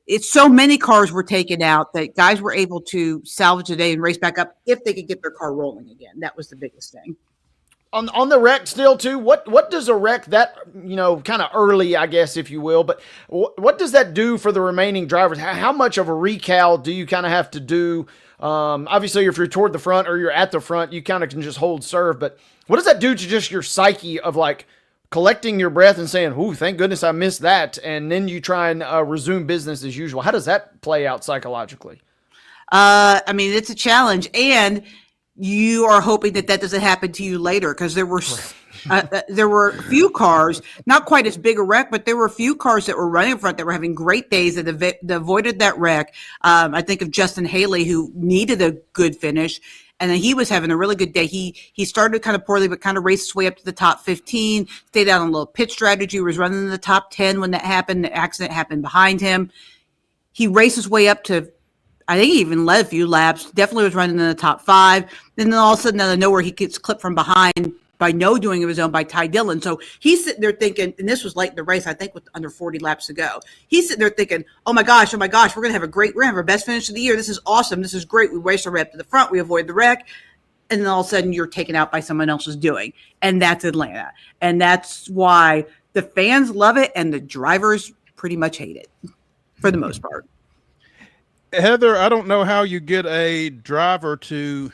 [SPEAKER 12] it's so many cars were taken out that guys were able to salvage the day and race back up if they could get their car rolling again. That was the biggest thing.
[SPEAKER 2] On the wreck still too, what does a wreck that, kind of early, I guess, if you will, but what does that do for the remaining drivers? How much of a recal do you kind of have to do? Obviously, if you're toward the front or you're at the front, you kind of can just hold serve, but what does that do to just your psyche of like collecting your breath and saying, "Ooh, thank goodness I missed that," and then you try and resume business as usual? How does that play out psychologically?
[SPEAKER 12] I mean, it's a challenge, and you are hoping that doesn't happen to you later, because there were a few cars, not quite as big a wreck, but there were a few cars that were running in front that were having great days that avoided that wreck. I think of Justin Haley, who needed a good finish, and then he was having a really good day. He started kind of poorly, but kind of raced his way up to the top 15, stayed out on a little pit strategy, was running in the top 10 when that happened. The accident happened behind him. He raced his way up to, I think he even led a few laps, definitely was running in the top 5. And then all of a sudden, out of nowhere, he gets clipped from behind by no doing of his own by Ty Dillon. So he's sitting there thinking, and this was late in the race, I think with under 40 laps to go. He's sitting there thinking, oh my gosh, we're going to have we're going to have our best finish of the year. This is awesome. This is great. We raced our way up to the front. We avoid the wreck. And then all of a sudden you're taken out by someone else's doing. And that's Atlanta. And that's why the fans love it and the drivers pretty much hate it for the most part.
[SPEAKER 1] Heather, I don't know how you get a driver to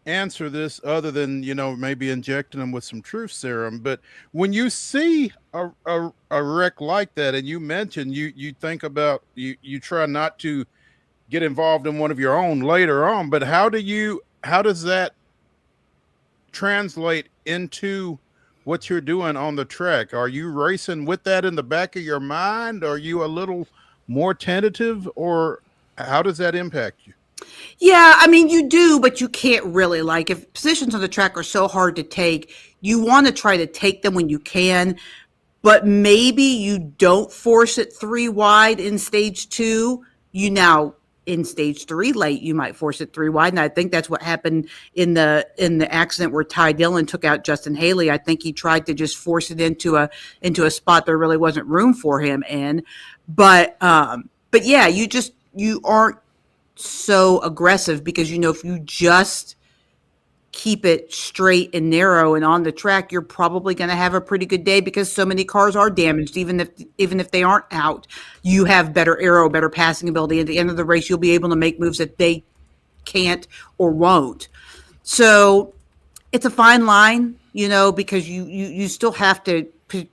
[SPEAKER 1] answer this other than, maybe injecting them with some truth serum. But when you see a wreck like that, and you mentioned you think about, you try not to get involved in one of your own later on, but how does that translate into what you're doing on the track? Are you racing with that in the back of your mind? Are you a little more tentative, or how does that impact you?
[SPEAKER 12] Yeah, I mean, you do, but you can't really. Like, if positions on the track are so hard to take, you want to try to take them when you can, but maybe you don't force it 3 wide in stage 2. In stage 3 late, you might force it 3 wide. And I think that's what happened in the accident where Ty Dillon took out Justin Haley. I think he tried to just force it into a spot there really wasn't room for him in. But yeah, you aren't so aggressive, because if you just keep it straight and narrow and on the track, you're probably going to have a pretty good day, because so many cars are damaged. Even if they aren't out, you have better aero, better passing ability. At the end of the race, you'll be able to make moves that they can't or won't. So it's a fine line, because you still have to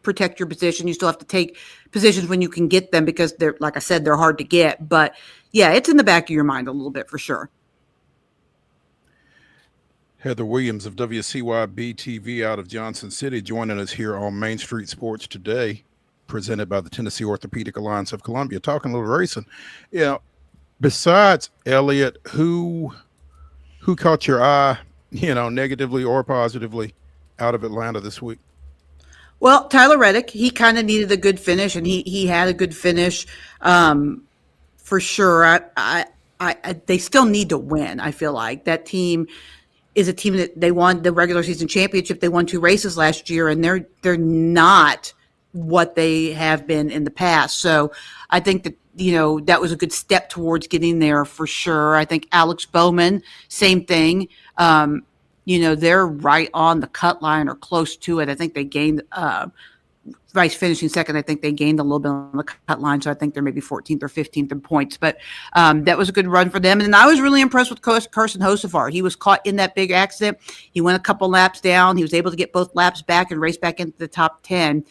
[SPEAKER 12] protect your position. You still have to take positions when you can get them, because they're, like I said, they're hard to get. But yeah, it's in the back of your mind a little bit for sure.
[SPEAKER 1] Heather Williams of WCYB-TV out of Johnson City joining us here on Main Street Sports Today, presented by the Tennessee Orthopedic Alliance of Columbia, talking a little racing. Besides Elliott, who caught your eye, negatively or positively out of Atlanta this week?
[SPEAKER 12] Well, Tyler Reddick, he kind of needed a good finish, and he had a good finish for sure. They still need to win. I feel like that team is a team that they won the regular season championship. They won 2 races last year, and they're not what they have been in the past. So I think that, that was a good step towards getting there for sure. I think Alex Bowman, same thing. They're right on the cut line or close to it. I think they gained, Vice finishing second, I think they gained a little bit on the cut line. So I think they're maybe 14th or 15th in points. But that was a good run for them. And I was really impressed with Carson Hocevar. He was caught in that big accident. He went a couple laps down. He was able to get both laps back and race back into the top 10.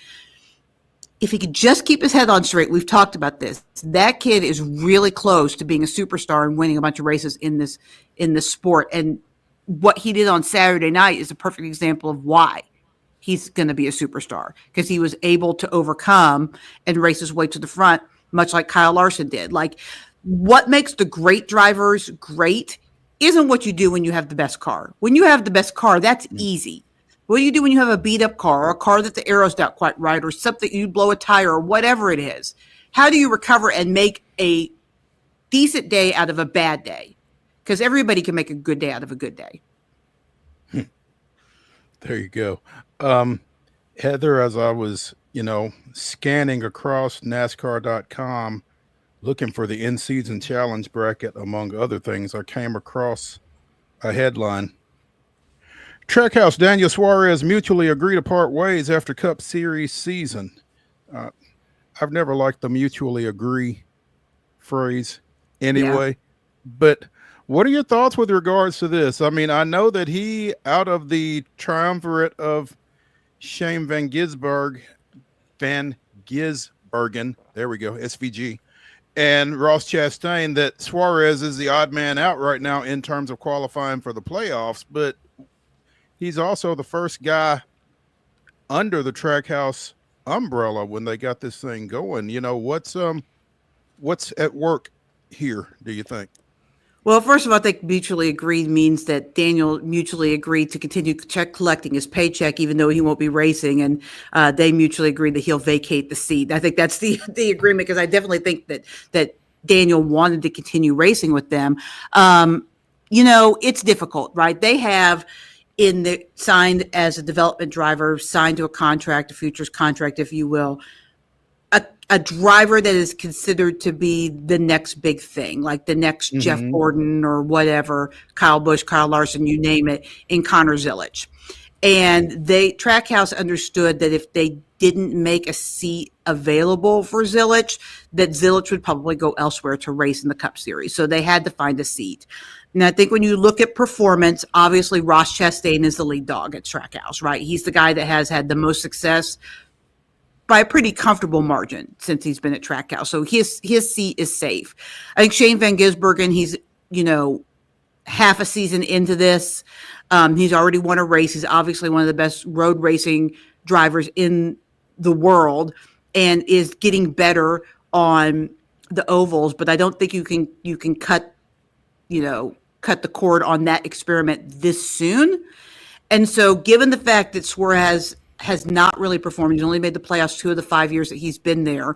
[SPEAKER 12] if he could just keep his head on straight, we've talked about this. That kid is really close to being a superstar and winning a bunch of races in this sport. And what he did on Saturday night is a perfect example of why he's going to be a superstar, because he was able to overcome and race his way to the front, much like Kyle Larson did. Like, what makes the great drivers great isn't what you do when you have the best car. When you have the best car, that's easy. What do you do when you have a beat up car, or a car that the aero's not quite right, or something, you blow a tire, or whatever it is? How do you recover and make a decent day out of a bad day? Because everybody can make a good day out of a good day.
[SPEAKER 1] There you go. Heather, as I was, scanning across NASCAR.com, looking for the in-season challenge bracket, among other things, I came across a headline. Trackhouse Daniel Suarez mutually agree to part ways after Cup Series season. I've never liked the mutually agree phrase anyway, but what are your thoughts with regards to this? I mean, I know that he, out of the triumvirate of Shane Van Gisbergen, there we go, SVG, and Ross Chastain, that Suarez is the odd man out right now in terms of qualifying for the playoffs, but he's also the first guy under the Trackhouse umbrella when they got this thing going. What's at work here, do you think?
[SPEAKER 12] Well, first of all, I think mutually agreed means that Daniel mutually agreed to continue collecting his paycheck, even though he won't be racing, and they mutually agreed that he'll vacate the seat. I think that's the agreement, because I definitely think that Daniel wanted to continue racing with them. It's difficult, right? They have signed as a development driver, signed to a contract, a futures contract, if you will, a driver that is considered to be the next big thing, like the next Jeff Gordon or whatever, Kyle Busch, Kyle Larson, you name it, in Connor Zilisch. And Trackhouse understood that if they didn't make a seat available for Zilisch, that Zilisch would probably go elsewhere to race in the Cup Series. So they had to find a seat. And I think when you look at performance, obviously Ross Chastain is the lead dog at Trackhouse, right? He's the guy that has had the most success by a pretty comfortable margin since he's been at Trackhouse. So his seat is safe. I think Shane Van Gisbergen, he's, half a season into this. He's already won a race. He's obviously one of the best road racing drivers in the world and is getting better on the ovals, but I don't think you can cut the cord on that experiment this soon. And so given the fact that Suarez has not really performed, he's only made the playoffs 2 of the 5 years that he's been there,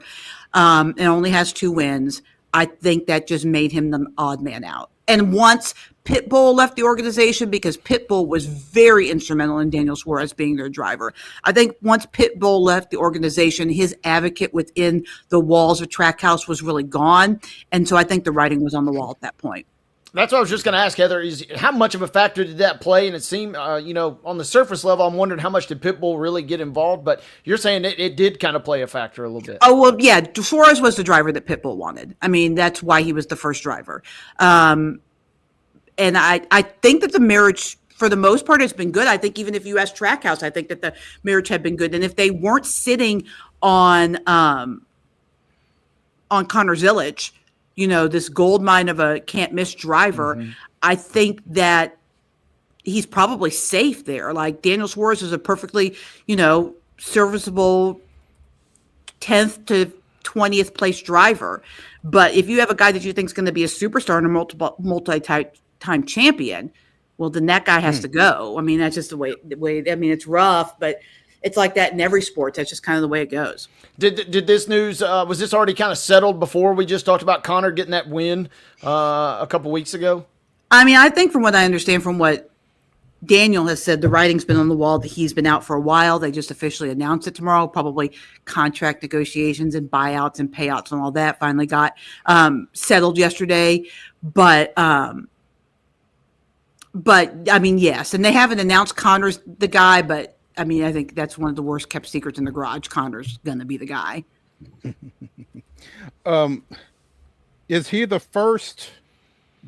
[SPEAKER 12] and only has 2 wins, I think that just made him the odd man out. And once Pitbull left the organization, because Pitbull was very instrumental in Daniel Suarez being their driver, I think once Pitbull left the organization, his advocate within the walls of Trackhouse was really gone. And so I think the writing was on the wall at that point.
[SPEAKER 2] That's what I was just going to ask, Heather, is how much of a factor did that play? And it seemed, on the surface level, I'm wondering how much did Pitbull really get involved? But you're saying it did kind of play a factor a little bit.
[SPEAKER 12] Oh, well, yeah. Suarez was the driver that Pitbull wanted. I mean, that's why he was the first driver. And I think that the marriage, for the most part, has been good. I think even if you ask Trackhouse, I think that the marriage had been good. And if they weren't sitting on Connor Zilisch, this gold mine of a can't miss driver, I think that he's probably safe there. Like, Daniel Suarez is a perfectly, serviceable 10th to 20th place driver. But if you have a guy that you think is going to be a superstar and a multi-time champion, well, then that guy has to go. I mean, that's just the way, I mean, it's rough, but it's like that in every sport. That's just kind of the way it goes.
[SPEAKER 2] Did this news, was this already kind of settled before we just talked about Connor getting that win a couple weeks ago?
[SPEAKER 12] I mean, I think from what I understand from what Daniel has said, the writing's been on the wall that he's been out for a while. They just officially announced it tomorrow. Probably contract negotiations and buyouts and payouts and all that finally got settled yesterday. But I mean, yes. And they haven't announced Connor's the guy, but I mean, I think that's one of the worst kept secrets in the garage. Connor's going to be the guy.
[SPEAKER 1] Is he the first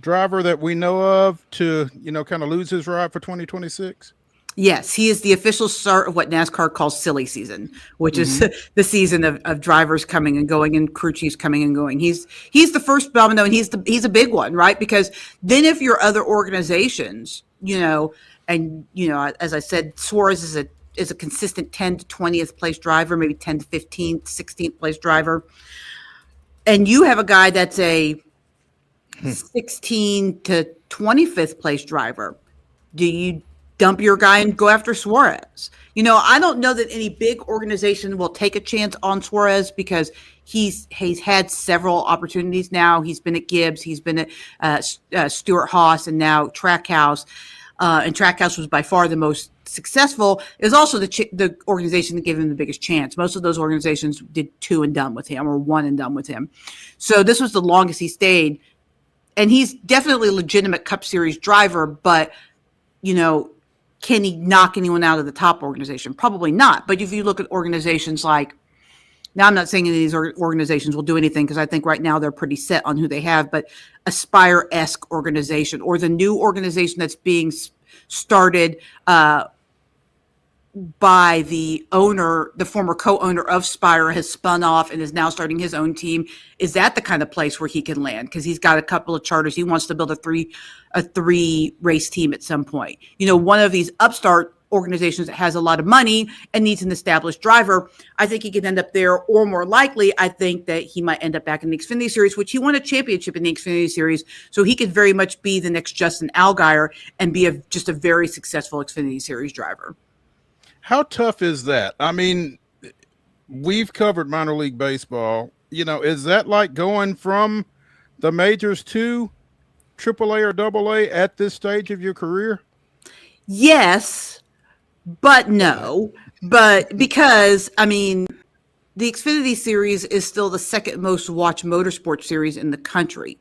[SPEAKER 1] driver that we know of to, kind of lose his ride for 2026?
[SPEAKER 12] Yes, he is the official start of what NASCAR calls silly season, which is the season of drivers coming and going and crew chiefs coming and going. He's the first domino, and he's a big one, right? Because then if your other organizations, as I said, Suarez is a consistent 10 to 20th place driver, maybe 10 to 15th, 16th place driver, and you have a guy that's a 16 to 25th place driver. Do you dump your guy and go after Suarez? I don't know that any big organization will take a chance on Suarez because he's had several opportunities now. He's been at Gibbs, he's been at Stewart Haas, and now Trackhouse. And Trackhouse was by far the most successful. It was also the organization that gave him the biggest chance. Most of those organizations did 2 and done with him, or 1 and done with him. So this was the longest he stayed. And he's definitely a legitimate Cup Series driver, but, can he knock anyone out of the top organization? Probably not. But if you look at organizations like, now I'm not saying any of these organizations will do anything because I think right now they're pretty set on who they have, but Aspire-esque organization, or the new organization that's being started by the owner, the former co-owner of Spire, has spun off and is now starting his own team. Is that the kind of place where he can land? Because he's got a couple of charters. He wants to build a three race team at some point. One of these upstart organizations that has a lot of money and needs an established driver, I think he could end up there, or more likely, I think that he might end up back in the Xfinity Series, which he won a championship in the Xfinity Series. So he could very much be the next Justin Allgaier and be just a very successful Xfinity Series driver.
[SPEAKER 1] How tough is that? I mean, we've covered minor league baseball. Is that like going from the majors to AAA or AA at this stage of your career?
[SPEAKER 12] Yes, but no. But because, the Xfinity Series is still the second most watched motorsports series in the country,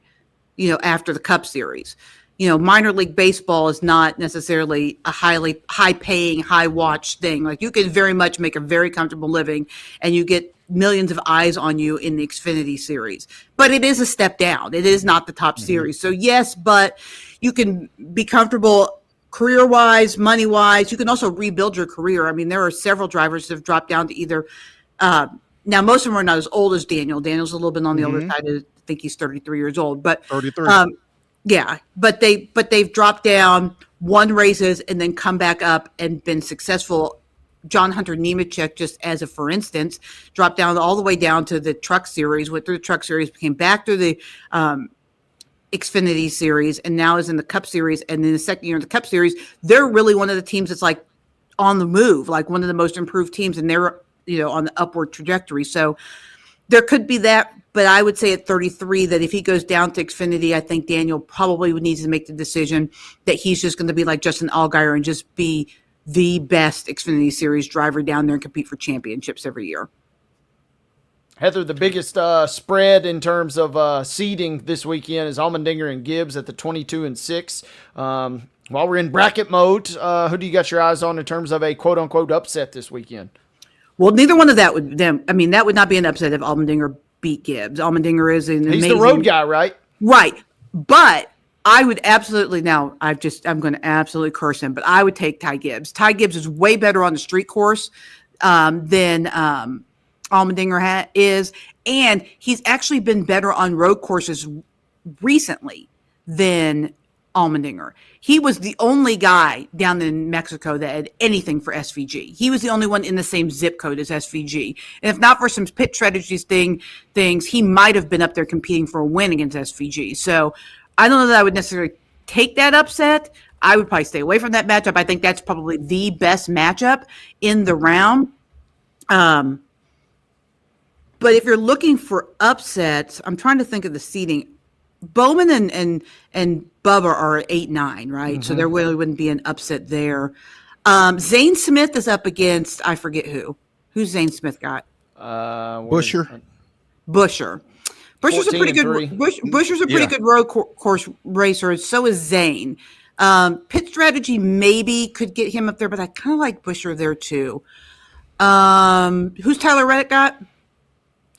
[SPEAKER 12] after the Cup Series. Minor league baseball is not necessarily a high paying, high watch thing. Like, you can very much make a very comfortable living and you get millions of eyes on you in the Xfinity Series, but it is a step down. It is not the top series. So yes, but you can be comfortable career wise, money wise. You can also rebuild your career. There are several drivers that have dropped down to either, now most of them are not as old as Daniel. Daniel's a little bit on the older side. I think he's 33 years old, but 33. Yeah, but they've dropped down, won races, and then come back up and been successful. John Hunter Nemechek, just as a for instance, dropped down all the way down to the Truck Series, went through the Truck Series, came back to the Xfinity Series, and now is in the Cup Series. And in the second year in the Cup Series, they're really one of the teams that's like on the move, like one of the most improved teams, and they're on the upward trajectory. So there could be that. But I would say at 33 that if he goes down to Xfinity, I think Daniel probably would need to make the decision that he's just going to be like Justin Allgaier and just be the best Xfinity Series driver down there and compete for championships every year.
[SPEAKER 2] Heather, the biggest spread in terms of seeding this weekend is Allmendinger and Gibbs at the 22-6. While we're in bracket mode, who do you got your eyes on in terms of a quote-unquote upset this weekend?
[SPEAKER 12] Well, neither one of that would them. That would not be an upset if Allmendinger beat Gibbs. Allmendinger is an amazing.
[SPEAKER 2] He's the road guy, right?
[SPEAKER 12] Right. But I would absolutely, now I'm going to absolutely curse him, but I would take Ty Gibbs. Ty Gibbs is way better on the street course than Allmendinger is. And he's actually been better on road courses recently than Allmendinger. He was the only guy down in Mexico that had anything for SVG. He was the only one in the same zip code as SVG. And if not for some pit strategies things, he might have been up there competing for a win against SVG. So I don't know that I would necessarily take that upset. I would probably stay away from that matchup. I think that's probably the best matchup in the round. But if you're looking for upsets, I'm trying to think of the seeding. Bowman and Bubba are at 8-9, right? Mm-hmm. So there really wouldn't be an upset there. Zane Smith is up against, I forget who. Who's Zane Smith got?
[SPEAKER 1] Busher.
[SPEAKER 12] Busher's a pretty good. Busher's a pretty good road course racer. So is Zane. Pit strategy maybe could get him up there, but I kind of like Busher there too. Who's Tyler Reddick got?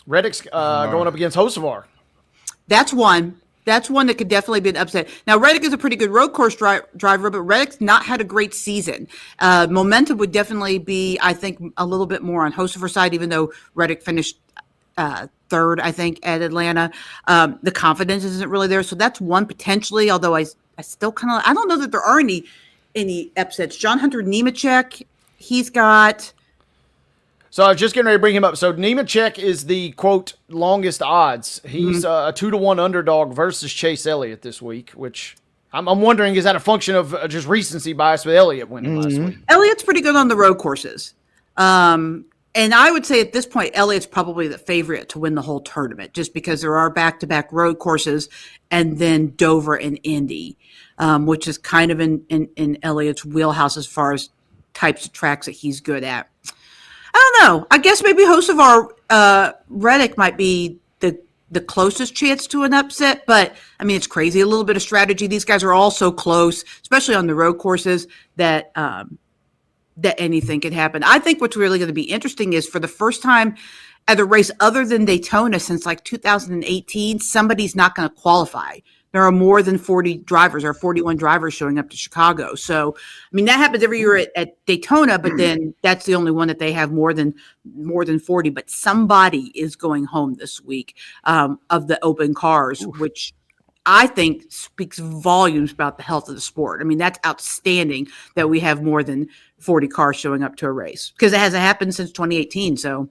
[SPEAKER 2] Reddick's going up against Hocevar.
[SPEAKER 12] That's one. That's one that could definitely be an upset. Now, Reddick is a pretty good road course driver, but Reddick's not had a great season. Momentum would definitely be, I think, a little bit more on Hocefer's side, even though Reddick finished third, I think, at Atlanta. The confidence isn't really there. So that's one potentially, although I still kind of, I don't know that there are any upsets. John Hunter Nemechek, he's got...
[SPEAKER 2] So I was just getting ready to bring him up. So Nemechek is the, quote, longest odds. He's a 2-1 underdog versus Chase Elliott this week, which I'm wondering, is that a function of just recency bias with Elliott winning last week?
[SPEAKER 12] Elliott's pretty good on the road courses. And I would say at this point, Elliott's probably the favorite to win the whole tournament, just because there are back-to-back road courses and then Dover and Indy, which is kind of in Elliott's wheelhouse as far as types of tracks that he's good at. I don't know. I guess maybe Hocevar Reddick might be the closest chance to an upset, but I mean, it's crazy. A little bit of strategy. These guys are all so close, especially on the road courses, that anything could happen. I think what's really going to be interesting is, for the first time at a race other than Daytona since like 2018, somebody's not going to qualify. There are more than 40 drivers, or 41 drivers showing up to Chicago. So, I mean, that happens every year at Daytona, but then that's the only one that they have more than 40. But somebody is going home this week of the open cars, which I think speaks volumes about the health of the sport. I mean, that's outstanding that we have more than 40 cars showing up to a race, because it hasn't happened since 2018. So,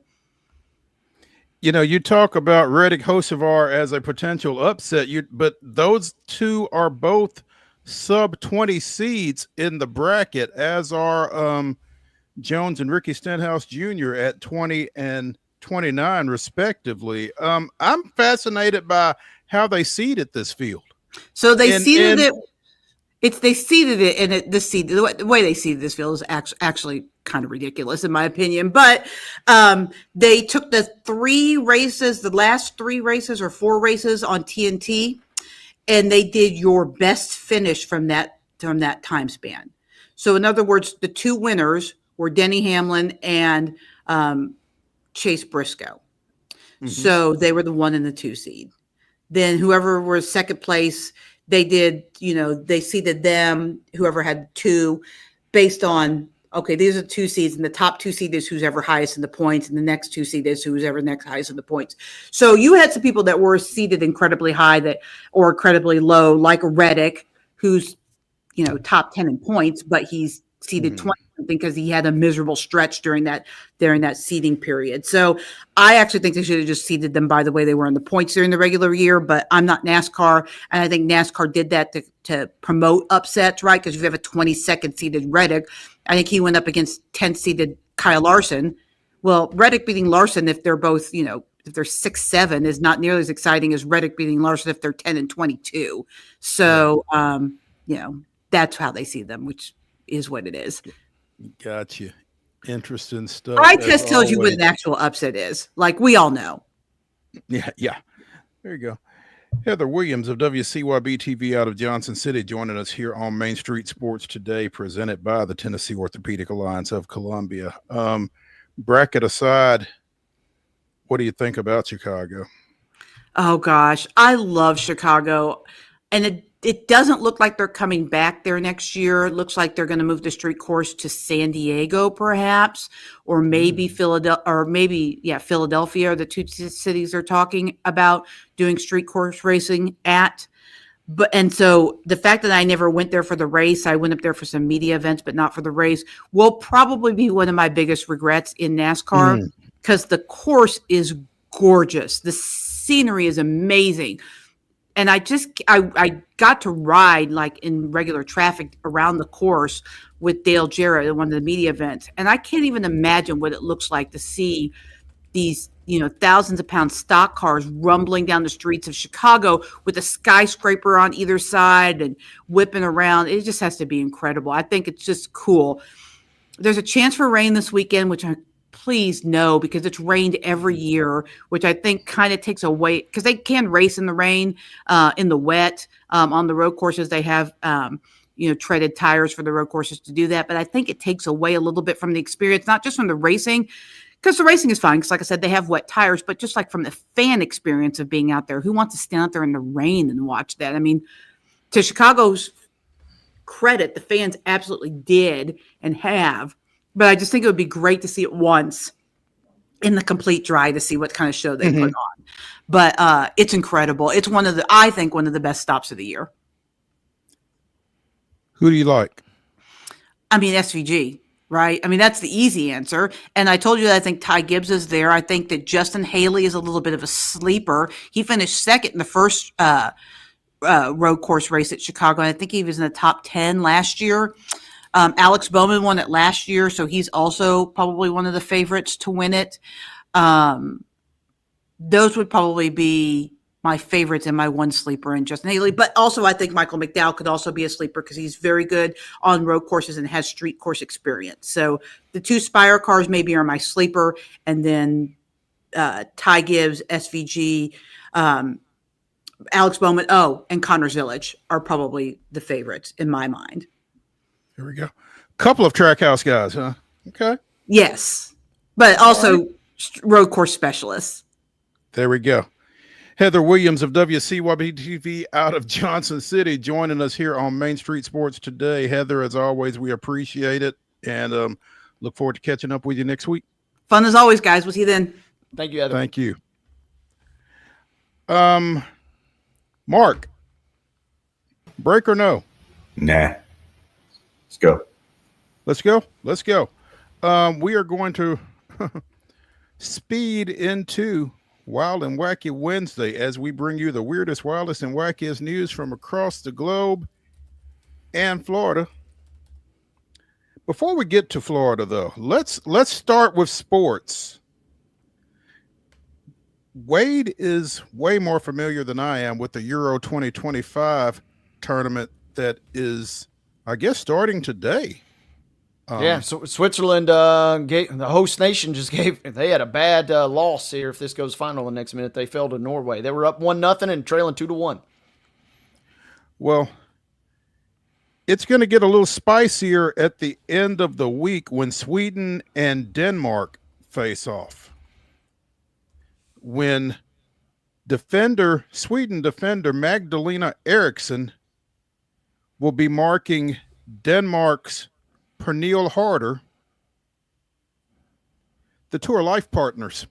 [SPEAKER 1] you know, you talk about Reddick Hocevar as a potential upset, but those two are both sub 20 seeds in the bracket, as are Jones and Ricky Stenhouse Jr. at 20 and 29 respectively. I'm fascinated by how they seeded this field.
[SPEAKER 12] So they seeded it. They seeded it, and the way they seeded this field is actually kind of ridiculous in my opinion. But they took the last 3 races or 4 races on TNT, and they did your best finish from that time span. So in other words, the 2 winners were Denny Hamlin and Chase Briscoe. Mm-hmm. So they were the 1 and the 2 seed. Then whoever was second place, they did, they seeded them, whoever had 2, based on, okay, these are 2 seeds, and the top 2 seed is who's ever highest in the points, and the next 2 seed is who's ever next highest in the points. So you had some people that were seeded incredibly high or incredibly low, like Reddick, who's, top 10 in points, but he's seeded 20 because he had a miserable stretch during that seeding period. So I actually think they should have just seeded them by the way they were in the points during the regular year, but I'm not NASCAR. And I think NASCAR did that to promote upsets, right? Because if you have a 22nd seeded Reddick, I think he went up against 10th seeded Kyle Larson. Well, Reddick beating Larson, if they're both, if they're 6-7, is not nearly as exciting as Reddick beating Larson if they're 10 and 22. So, that's how they see them, which is what it is.
[SPEAKER 1] Gotcha. Interesting stuff.
[SPEAKER 12] Eye test tells you what an actual upset is. Like we all know.
[SPEAKER 1] Yeah. There you go. Heather Williams of WCYB-TV out of Johnson City joining us here on Main Street Sports Today, presented by the Tennessee Orthopedic Alliance of Columbia. Bracket aside, what do you think about Chicago?
[SPEAKER 12] Oh, gosh. I love Chicago. And it doesn't look like they're coming back there next year. It looks like they're going to move the street course to San Diego, perhaps, or maybe Philadelphia, are the 2 cities they're talking about doing street course racing at. And so the fact that I never went there for the race, I went up there for some media events, but not for the race, will probably be one of my biggest regrets in NASCAR, because the course is gorgeous. The scenery is amazing. And I got to ride like in regular traffic around the course with Dale Jarrett at one of the media events. And I can't even imagine what it looks like to see these, thousands of pound stock cars rumbling down the streets of Chicago with a skyscraper on either side and whipping around. It just has to be incredible. I think it's just cool. There's a chance for rain this weekend, which please no, because it's rained every year, which I think kind of takes away, because they can race in the rain, in the wet, on the road courses. They have, treaded tires for the road courses to do that. But I think it takes away a little bit from the experience, not just from the racing, because the racing is fun. Because, like I said, they have wet tires, but just like from the fan experience of being out there, who wants to stand out there in the rain and watch that? I mean, to Chicago's credit, the fans absolutely did and have. But I just think it would be great to see it once in the complete dry to see what kind of show they put on. But it's incredible. It's I think one of the best stops of the year.
[SPEAKER 1] Who do you like?
[SPEAKER 12] I mean, SVG, right? I mean, that's the easy answer. And I told you that I think Ty Gibbs is there. I think that Justin Haley is a little bit of a sleeper. He finished second in the first road course race at Chicago. And I think he was in the top 10 last year. Alex Bowman won it last year, so he's also probably one of the favorites to win it. Those would probably be my favorites and my one sleeper in Justin Haley. But also I think Michael McDowell could also be a sleeper because he's very good on road courses and has street course experience. So the two Spire cars maybe are my sleeper, and then Ty Gibbs, SVG, Alex Bowman, and Connors Village are probably the favorites in my mind.
[SPEAKER 1] Here we go. Couple of Trackhouse guys, huh? Okay.
[SPEAKER 12] Yes, but also road course specialists.
[SPEAKER 1] There we go. Heather Williams of WCYB-TV out of Johnson City joining us here on Main Street Sports today. Heather, as always, we appreciate it and look forward to catching up with you next week.
[SPEAKER 12] Fun as always, guys. We'll see you then.
[SPEAKER 2] Thank you, Heather.
[SPEAKER 1] Thank you. Mark, break or no?
[SPEAKER 13] Nah. Let's go.
[SPEAKER 1] Let's go. Let's go. We are going to speed into Wild and Wacky Wednesday as we bring you the weirdest, wildest, and wackiest news from across the globe and Florida. Before we get to Florida, though, let's start with sports. Wade is way more familiar than I am with the Euro 2025 tournament that is, I guess, starting today.
[SPEAKER 2] So Switzerland, the host nation they had a bad loss here. If this goes final the next minute, they fell to Norway. They were up 1-0 and trailing 2-1.
[SPEAKER 1] Well, it's going to get a little spicier at the end of the week when Sweden and Denmark face off. When Sweden defender Magdalena Eriksson will be marking Denmark's Pernille Harder. The two are life partners.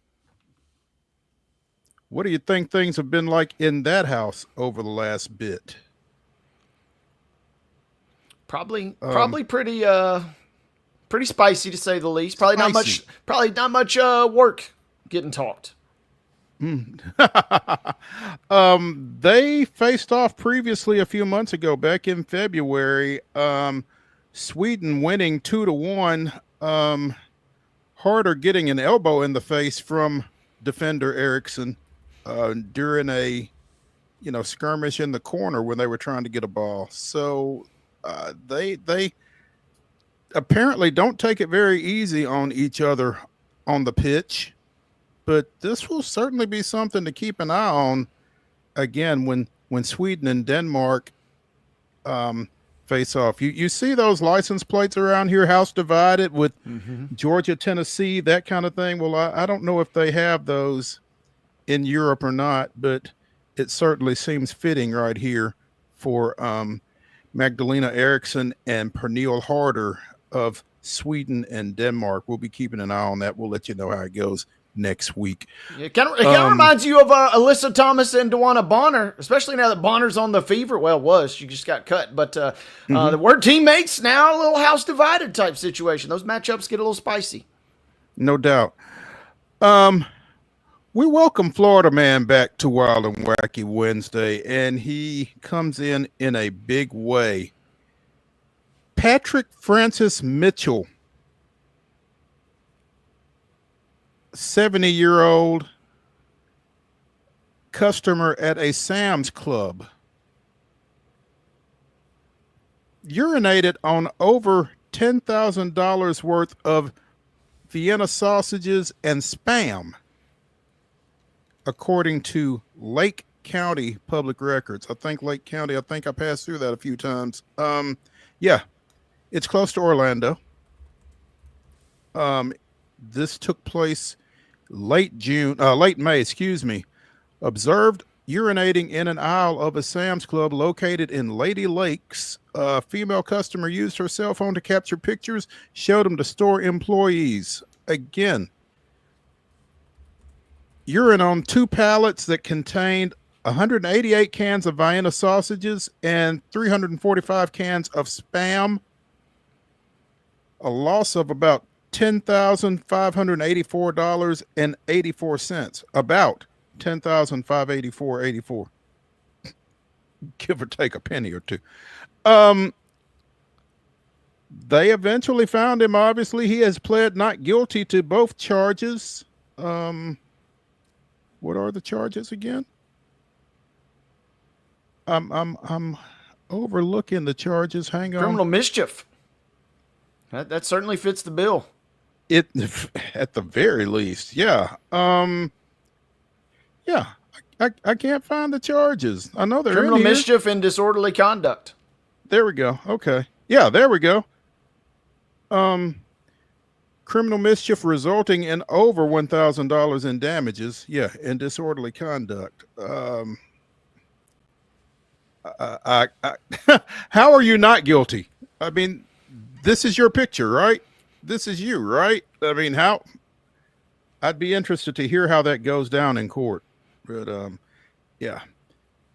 [SPEAKER 1] What do you think things have been like in that house over the last bit?
[SPEAKER 2] Probably pretty spicy to say the least. Probably not much work getting talked.
[SPEAKER 1] They faced off previously a few months ago, back in February. Sweden winning 2-1. Harder getting an elbow in the face from defender Eriksson during a skirmish in the corner when they were trying to get a ball. So they apparently don't take it very easy on each other on the pitch. But this will certainly be something to keep an eye on again when Sweden and Denmark face off. You see those license plates around here, house divided with Georgia, Tennessee, that kind of thing. Well, I don't know if they have those in Europe or not, but it certainly seems fitting right here for Magdalena Eriksson and Pernille Harder of Sweden and Denmark. We'll be keeping an eye on that. We'll let you know how it goes next week.
[SPEAKER 2] It kind of reminds you of Alyssa Thomas and Dewana Bonner, especially now that Bonner's on the fever. Well, she just got cut, but we're teammates now. A little house divided type situation. Those matchups get a little spicy.
[SPEAKER 1] No doubt. We welcome Florida Man back to Wild and Wacky Wednesday, and he comes in a big way. Patrick Francis Mitchell, 70-year-old customer at a Sam's Club, urinated on over $10,000 worth of Vienna sausages and Spam, according to Lake County Public Records. I think I passed through that a few times. Yeah, it's close to Orlando. This took place late May, excuse me. Observed urinating in an aisle of a Sam's Club located in Lady Lakes. A female customer used her cell phone to capture pictures, showed them to store employees. Again, urine on 2 pallets that contained 188 cans of Vienna sausages and 345 cans of Spam. A loss of about $10,584.84. About $10,584.84. Give or take a penny or two. They eventually found him. Obviously, he has pled not guilty to both charges. What are the charges again? I'm overlooking the charges. Hang on.
[SPEAKER 2] Criminal mischief. That certainly fits the bill.
[SPEAKER 1] It at the very least, yeah. Yeah. I can't find the charges. I know they're
[SPEAKER 2] criminal
[SPEAKER 1] in here.
[SPEAKER 2] mischief and disorderly conduct.
[SPEAKER 1] There we go. Okay. Yeah, there we go. Criminal mischief resulting in over $1,000 in damages. Yeah, and disorderly conduct. How are you not guilty? I mean, this is your picture, right? This is you, right? I mean, how? I'd be interested to hear how that goes down in court. But yeah,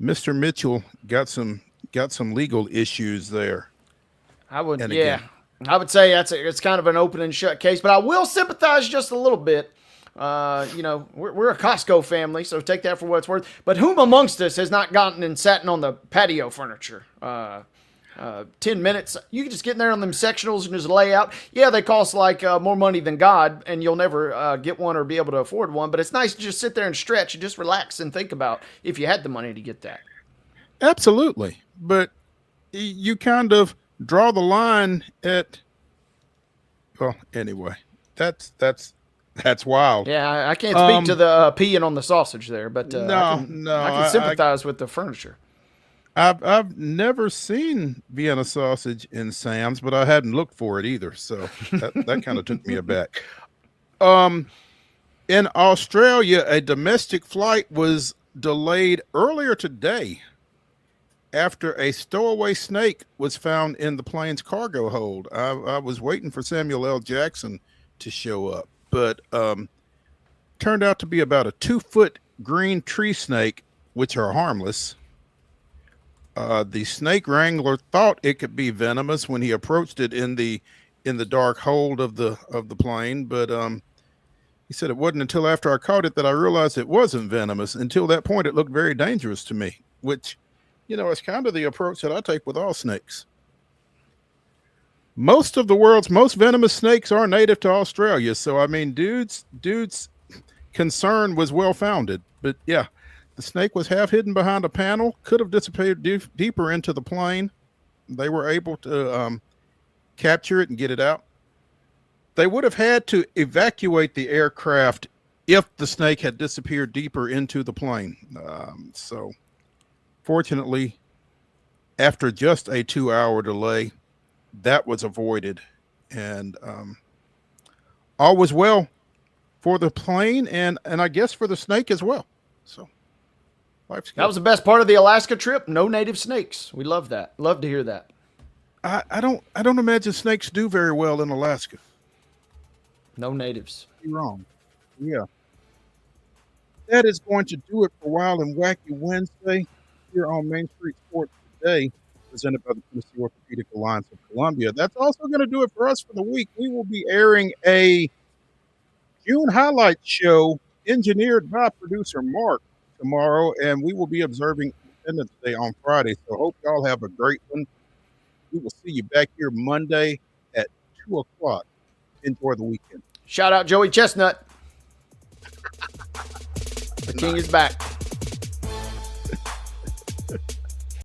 [SPEAKER 1] Mr. Mitchell got some legal issues there.
[SPEAKER 2] I would,
[SPEAKER 1] And
[SPEAKER 2] yeah,
[SPEAKER 1] again,
[SPEAKER 2] I would say it's kind of an open and shut case, but I will sympathize just a little bit. You know, we're a Costco family, so take that for what it's worth. But whom amongst us has not gotten and sat on the patio furniture? 10 minutes. You can just get in there on them sectionals and just lay out. Yeah, they cost like more money than God, and you'll never get one or be able to afford one. But it's nice to just sit there and stretch and just relax and think about if you had the money to get that.
[SPEAKER 1] absolutely. But you kind of draw the line at, well, anyway, that's wild.
[SPEAKER 2] Yeah, I can't speak to the peeing on the sausage there, but I can sympathize with the furniture.
[SPEAKER 1] I've never seen Vienna sausage in Sam's, but I hadn't looked for it either. So that kind of took me aback. In Australia, a domestic flight was delayed earlier today after a stowaway snake was found in the plane's cargo hold. I was waiting for Samuel L. Jackson to show up, but turned out to be about a 2-foot green tree snake, which are harmless. The snake wrangler thought it could be venomous when he approached it in the dark hold of the plane, but he said it wasn't until after I caught it that I realized it wasn't venomous. Until that point, it looked very dangerous to me, which, you know, is kind of the approach that I take with all snakes. Most of the world's most venomous snakes are native to Australia, so I mean, dude's concern was well founded. But yeah, the snake was half hidden behind a panel, could have disappeared deeper into the plane. They were able to capture it and get it out. They would have had to evacuate the aircraft if the snake had disappeared deeper into the plane. So fortunately, after just a 2-hour delay, that was avoided, and all was well for the plane and I guess for the snake as well. So life's good.
[SPEAKER 2] That was the best part of the Alaska trip. No native snakes. We love that. Love to hear that.
[SPEAKER 1] I don't imagine snakes do very well in Alaska.
[SPEAKER 2] No natives.
[SPEAKER 1] You're wrong. Yeah. That is going to do it for Wild and Wacky Wednesday here on Main Street Sports Today, presented by the Tennessee Orthopedic Alliance of Columbia. That's also going to do it for us for the week. We will be airing a June highlight show engineered by producer Mark tomorrow, and we will be observing Independence Day on Friday. So hope y'all have a great one. We will see you back here Monday at 2 o'clock. Enjoy the weekend.
[SPEAKER 2] Shout out Joey Chestnut. The king is back.